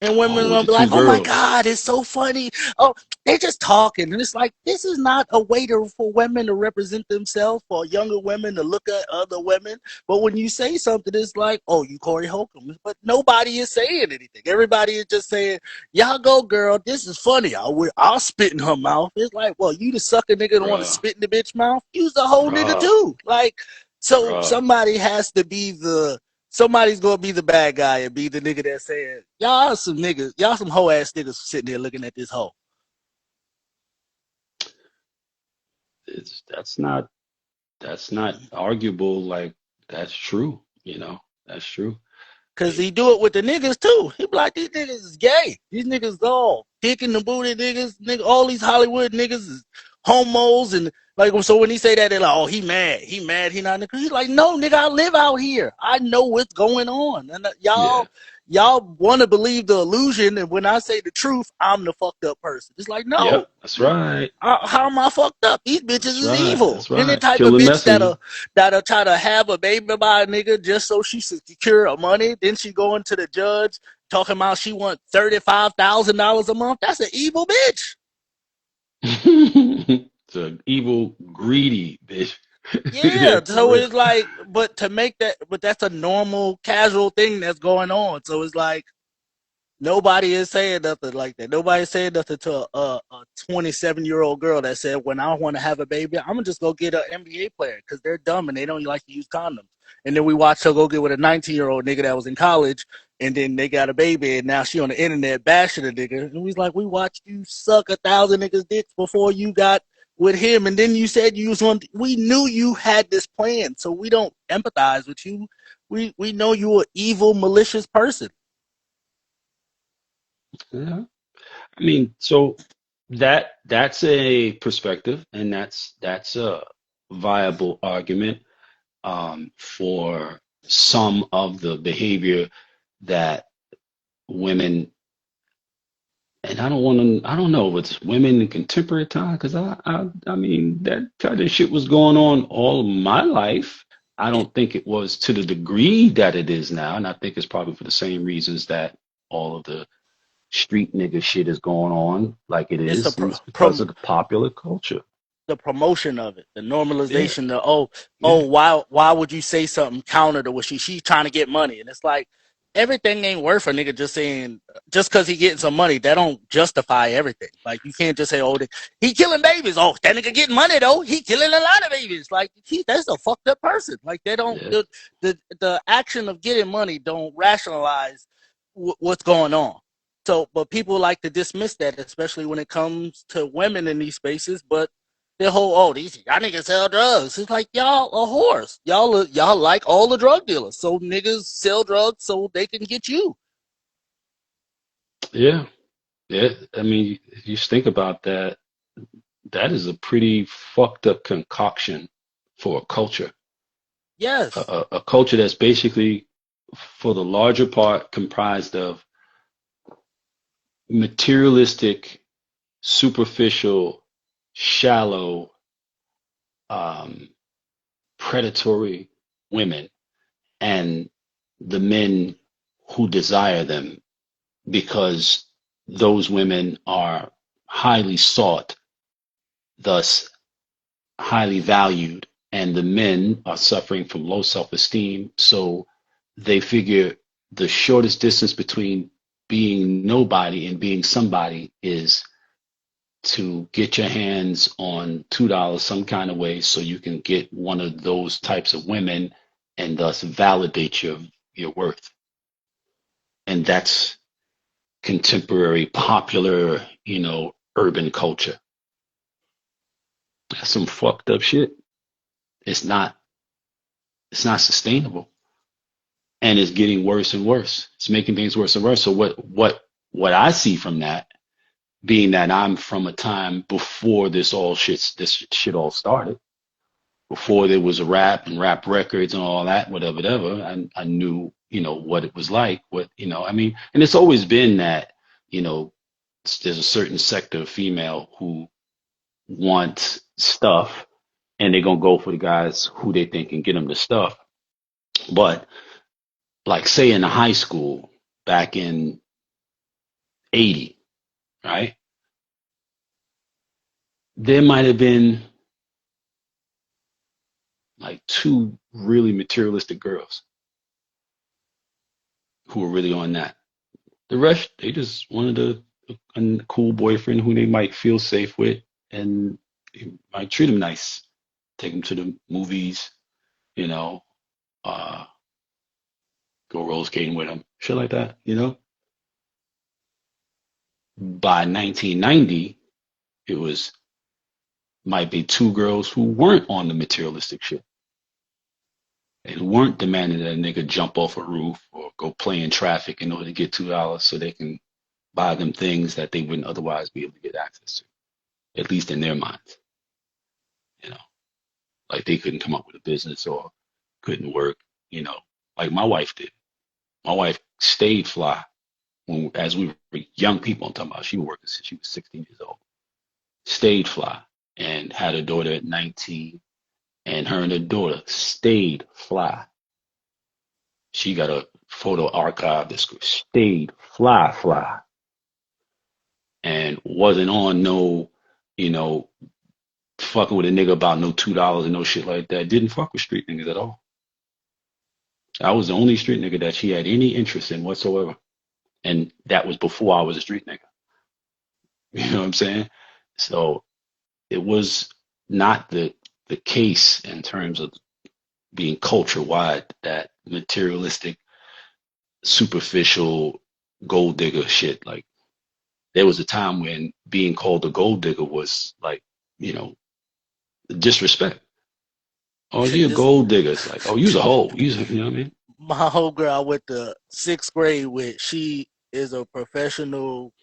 And women Oh, with gonna the be two like, "Oh my girls. God, it's so funny." Oh, they're just talking, and it's like this is not a way for women to represent themselves, for younger women to look at other women. But when you say something, it's like, "Oh, you Corey Holcomb," but nobody is saying anything. Everybody is just saying, "Y'all go, girl. This is funny. I'll spit in her mouth." It's like, well, you the sucker nigga that want to Bruh, spit in the bitch mouth. Use the whole nigga bruh, too. Like, so bruh. somebody has to be the somebody's gonna be the bad guy and be the nigga that said, y'all some niggas, y'all some hoe ass niggas sitting there looking at this hoe. That's not arguable. Like that's true. That's true. Cause Like, he do it with the niggas too. He be like, these niggas is gay. These niggas all kicking the booty niggas, nigga, all these Hollywood niggas is homos and like so when he say that they're like, oh, he mad. He not nigga. He's like, no, nigga, I live out here. I know what's going on. And yeah, y'all wanna believe the illusion, and when I say the truth, I'm the fucked up person. It's like, no, yep. That's right. how am I fucked up? These bitches That's is right. evil. That's Any right. type of Kill the bitch messenger. that'll try to have a baby by a nigga just so she secure her money. Then she going to the judge talking about she want $35,000 a month. That's an evil bitch. It's an evil, greedy bitch. Yeah, Yeah. for So real. it's like, but to make that, but that's a normal, casual thing that's going on. So it's like, nobody is saying nothing like that. Nobody is saying nothing to a 27-year-old girl that said, when I want to have a baby, I'm gonna just go get an NBA player because they're dumb and they don't like to use condoms. And then we watched her go get with a 19-year-old nigga that was in college, and then they got a baby, and now she on the internet bashing the nigga. And we was like, we watched you suck 1,000 niggas' dicks before you got with him, and then you said you was on. We knew you had this plan, so we don't empathize with you. We know you're an evil, malicious person. Yeah. I mean, so that's a perspective, and that's a viable argument for some of the behavior that women, and I don't know if it's women in contemporary time, because I mean, that kind of shit was going on all of my life. I don't think it was to the degree that it is now, and I think it's probably for the same reasons that all of the street nigga shit is going on like it It's a is, and it's because of the popular culture. the promotion of it, the Yeah, normalization, the yeah, why would you say something counter to what she's trying to get money? And it's like everything ain't worth a nigga just saying just because he getting some money, that don't justify everything. Like you can't just say, oh, he killing babies. Oh, that nigga getting money though. He killing a lot of babies. Like that's a fucked up person. Like they don't yeah, the action of getting money don't rationalize what's going on. So, but people like to dismiss that, especially when it comes to women in these spaces. But the whole these y'all niggas sell drugs. It's like y'all a horse. Y'all like all the drug dealers. So niggas sell drugs so they can get you. yeah, yeah. I mean, if you think about that, that is a pretty fucked up concoction for a culture. Yes. A culture that's basically, for the larger part, comprised of materialistic, superficial, shallow, um, predatory women, and the men who desire them, because those women are highly sought, thus highly valued, and the men are suffering from low self-esteem. So they figure the shortest distance between being nobody and being somebody is to get your hands on $2 some kind of way so you can get one of those types of women and thus validate your worth. And that's contemporary popular, urban culture. That's some fucked up shit. It's not it's not sustainable. And it's getting worse and worse. It's making things worse and worse. So what I see from that, being that I'm from a time before this shit all started, before there was a rap and rap records and all that, whatever, I knew, what it was like, I mean, and it's always been that, you know, there's a certain sector of female who want stuff, and they're gonna go for the guys who they think can get them the stuff. But like say in high school back in 80, right? There might have been like two really materialistic girls who were really on that. The rest, they just wanted a cool boyfriend who they might feel safe with and might treat him nice, take him to the movies, you know, uh, go roller skating with him, shit like that, you know. By 1990, it was might be two girls who weren't on the materialistic shit and who weren't demanding that a nigga jump off a roof or go play in traffic in order to get $2 so they can buy them things that they wouldn't otherwise be able to get access to, at least in their minds, you know. Like they couldn't come up with a business or couldn't work, you know, like my wife did. My wife stayed fly when, as we were young people. I'm talking about she was working since she was 16 years old. Stayed fly and had a daughter at 19, and her and her daughter stayed fly. She got a photo archive that stayed fly, and wasn't on no, you know, fucking with a nigga about no $2 and no shit like that. Didn't fuck with street niggas at all. I was the only street nigga that she had any interest in whatsoever. And that was before I was a street nigga. You know what I'm saying? So it was not the case in terms of being culture wide that materialistic, superficial gold digger shit. Like there was a time when being called a gold digger was like, you know, disrespect. Oh, you a This gold digger. It's like, oh, you's a hoe. You know what I mean? my whole girl I went to sixth grade with. She is a professional.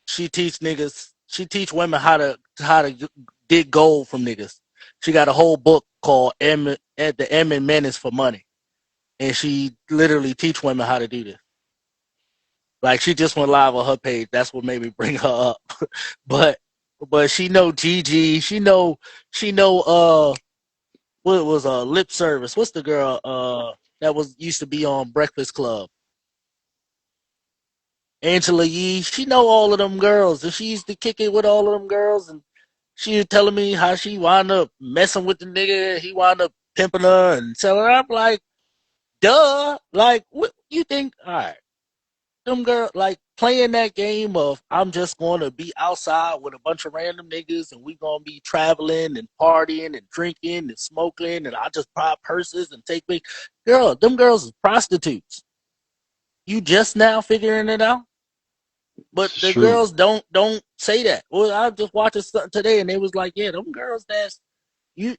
She teach niggas. She teach women how to dig gold from niggas. She got a whole book called M at the M and Men is for money, and she literally teach women how to do this. Like she just went live on her page. That's what made me bring her up. but she know Gigi. She know what was lip service. What's the girl that was used to be on Breakfast Club? Angela Yee. She know all of them girls, and she used to kick it with all of them girls. And she was telling me how she wound up messing with the nigga. He wound up pimping her and selling her. I'm like, duh. Like, what you think? All right, them girl like playing that game of I'm just going to be outside with a bunch of random niggas and we gonna be traveling and partying and drinking and smoking and I just pop purses and take big girl. Them girls is prostitutes. You just now figuring it out, but It's the true. girls don't say that. Well, I just watched something today and they was like, yeah, them girls that's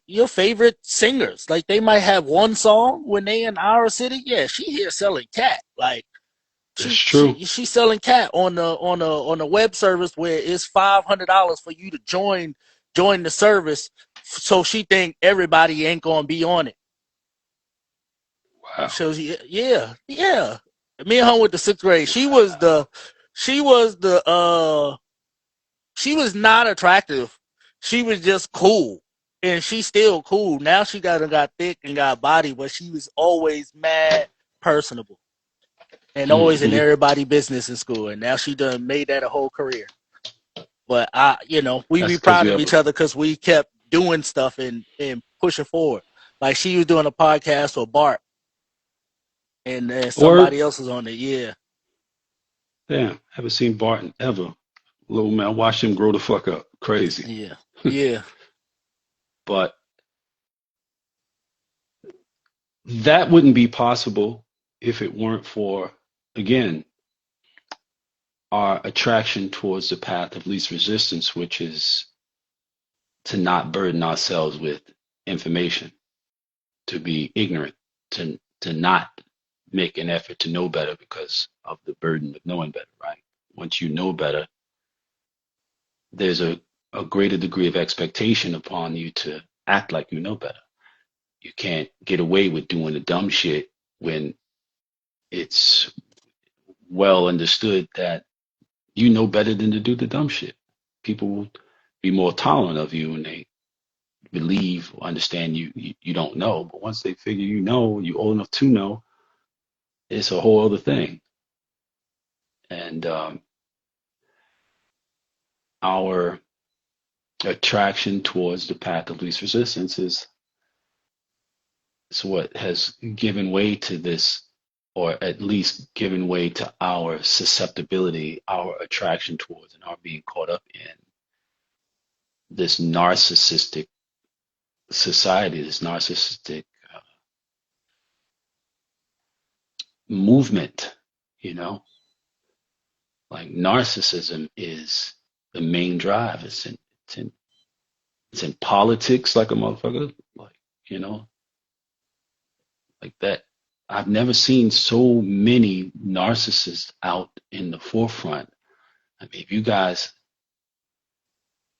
your favorite singers. Like they might have one song when they in our city. Yeah, she here selling cat. Like It's she true. she she's selling cat on a web service where it's $500 for you to join the service. So she think everybody ain't gonna be on it. Wow. So yeah. Me and her went to sixth grade. She was the she was not attractive. She was just cool. And she's still cool. Now she got thick and got body, but she was always mad personable and always in Hmm. everybody business in school. And now she done made that a whole career. But we That's be because proud you of have each other because we kept doing stuff and pushing forward. Like she was doing a podcast with Bart, and then a word. somebody else was on it. Yeah, Damn, haven't seen Barton ever. Little man, I watched him grow the fuck up. Crazy. yeah, yeah. But that wouldn't be possible if it weren't for, again, our attraction towards the path of least resistance, which is to not burden ourselves with information, to be ignorant, to not make an effort to know better because of the burden of knowing better, right? Once you know better, there's a greater degree of expectation upon you to act like you know better. You can't get away with doing the dumb shit when it's well understood that you know better than to do the dumb shit. People will be more tolerant of you and they believe or understand you don't know. But once they figure you know, you old enough to know, it's a whole other thing. And our attraction towards the path of least resistance is what has given way to this, or at least given way to our susceptibility, our attraction towards, and our being caught up in this narcissistic society, this narcissistic movement, you know, like narcissism is the main drive. It's in politics like a motherfucker, like, you know, like that. I've never seen so many narcissists out in the forefront. I mean, if you guys,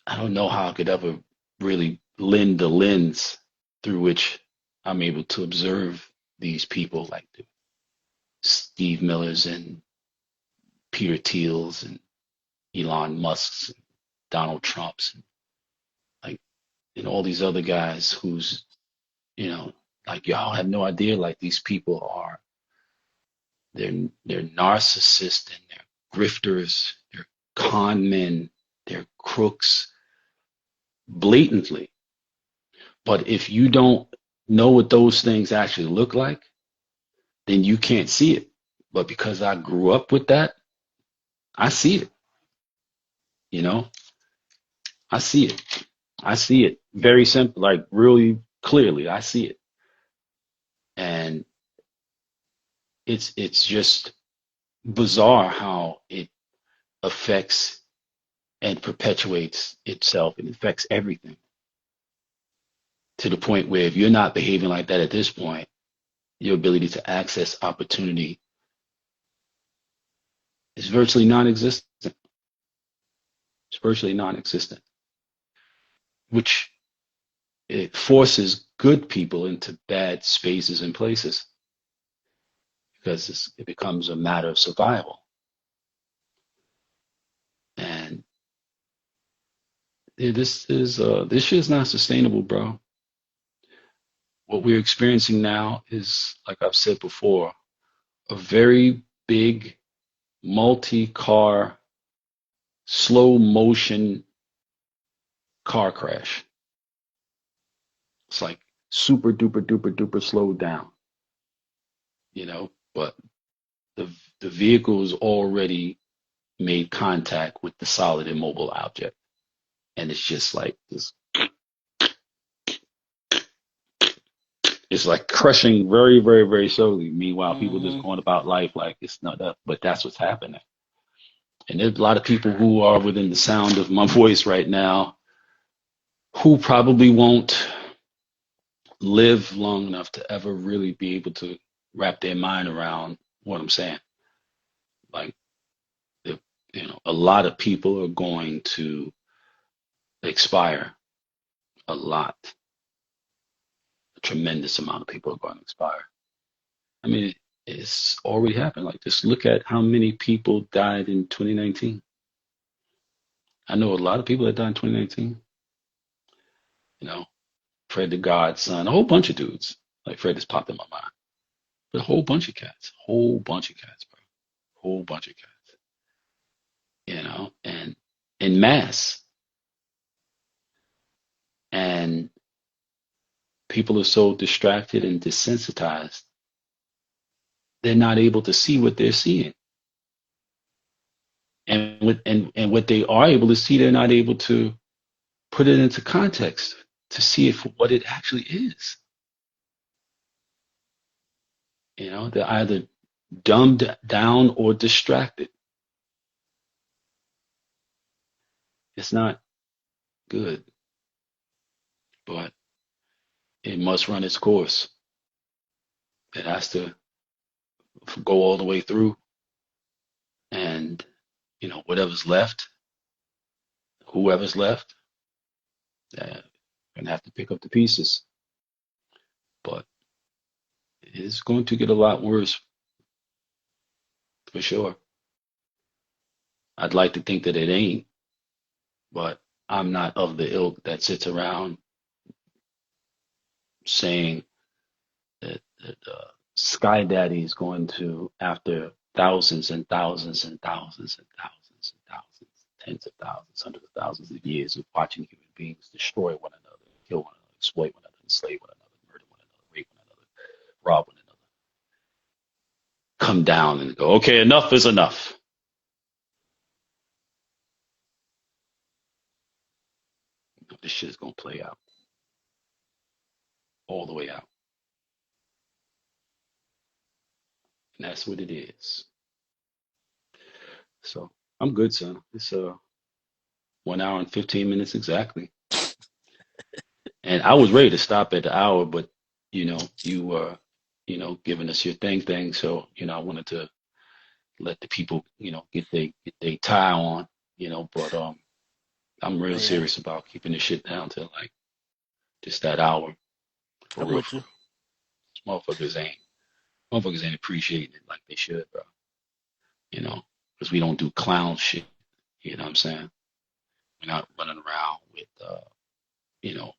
I don't know how I could ever really lend the lens through which I'm able to observe these people like the Steve Millers and Peter Thiels and Elon Musk's and Donald Trump's and like and all these other guys who's, you know, like y'all have no idea, like these people are, they're narcissists and they're grifters, they're con men, they're crooks blatantly. But if you don't know what those things actually look like, then you can't see it. But because I grew up with that, I see it, you know, I see it. I see it very simple, like really clearly. I see it. And it's just bizarre how it affects and perpetuates itself. It affects everything to the point where if you're not behaving like that at this point, your ability to access opportunity is virtually non-existent. It's virtually non-existent, which it forces good people into bad spaces and places because it becomes a matter of survival. And yeah, this shit is not sustainable, bro. What we're experiencing now is, like I've said before, a very big multi-car, slow motion car crash. It's like super duper duper duper slowed down, you know, but the the vehicle has already made contact with the solid immobile object. And it's just like this, it's like crushing very, very, very slowly. Meanwhile, people just Mm-hmm. going about life like it's not that, but that's what's happening. And there's a lot of people who are within the sound of my voice right now who probably won't live long enough to ever really be able to wrap their mind around what I'm saying. Like, if, you know, a lot of people are going to expire. A lot, a tremendous amount of people are going to expire. I mean, it's already happened. Like, just look at how many people died in 2019. I know a lot of people that died in 2019. You know, Fred the Godson, a whole bunch of dudes. Like Fred just popped in my mind. But a whole bunch of cats, bro. Whole bunch of cats. You know, and in mass. And people are so distracted and desensitized, they're not able to see what they're seeing. And what they are able to see, they're not able to put it into context to see it for what it actually is. You know, they're either dumbed down or distracted. It's not good, but it must run its course. It has to go all the way through. And, you know, whatever's left, whoever's left, going to have to pick up the pieces. But it's going to get a lot worse for sure. I'd like to think that it ain't, but I'm not of the ilk that sits around saying that Sky Daddy is going to, after thousands and thousands and thousands and thousands and thousands tens of thousands, hundreds of thousands of years of watching human beings destroy one another, kill one another, exploit one another, enslave one another, murder one another, rape one another, rob one another, come down and go, okay, enough is enough. This shit is gonna play out all the way out, and that's what it is. So I'm good, son. It's 1 hour and 15 minutes exactly. And I was ready to stop at the hour, but you were, giving us your thing. So, I wanted to let the people, get they tie on, but I'm real Yeah, serious about keeping this shit down to like just that hour for I'm real, with for you. real. Motherfuckers ain't appreciating it like they should, bro. Because we don't do clown shit. You know what I'm saying? We're not running around with, you know,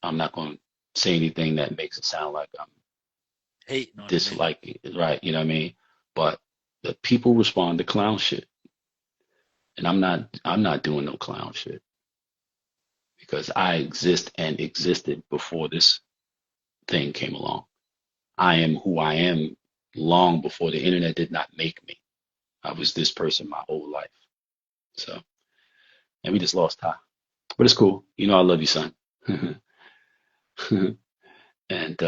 I'm not going to say anything that makes it sound like I'm Hating on a nigga. disliking it, right? You know what I mean? But the people respond to clown shit, and I'm not doing no clown shit because I exist and existed before this thing came along. I am who I am long before the internet did not make me. I was this person my whole life. So, and we just lost Ty, but it's cool. I love you, son. And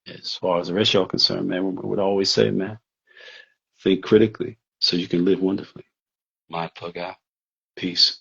as far as the rest of y'all concerned, man, we would always say, man, think critically so you can live wonderfully. Mind plug out. Peace.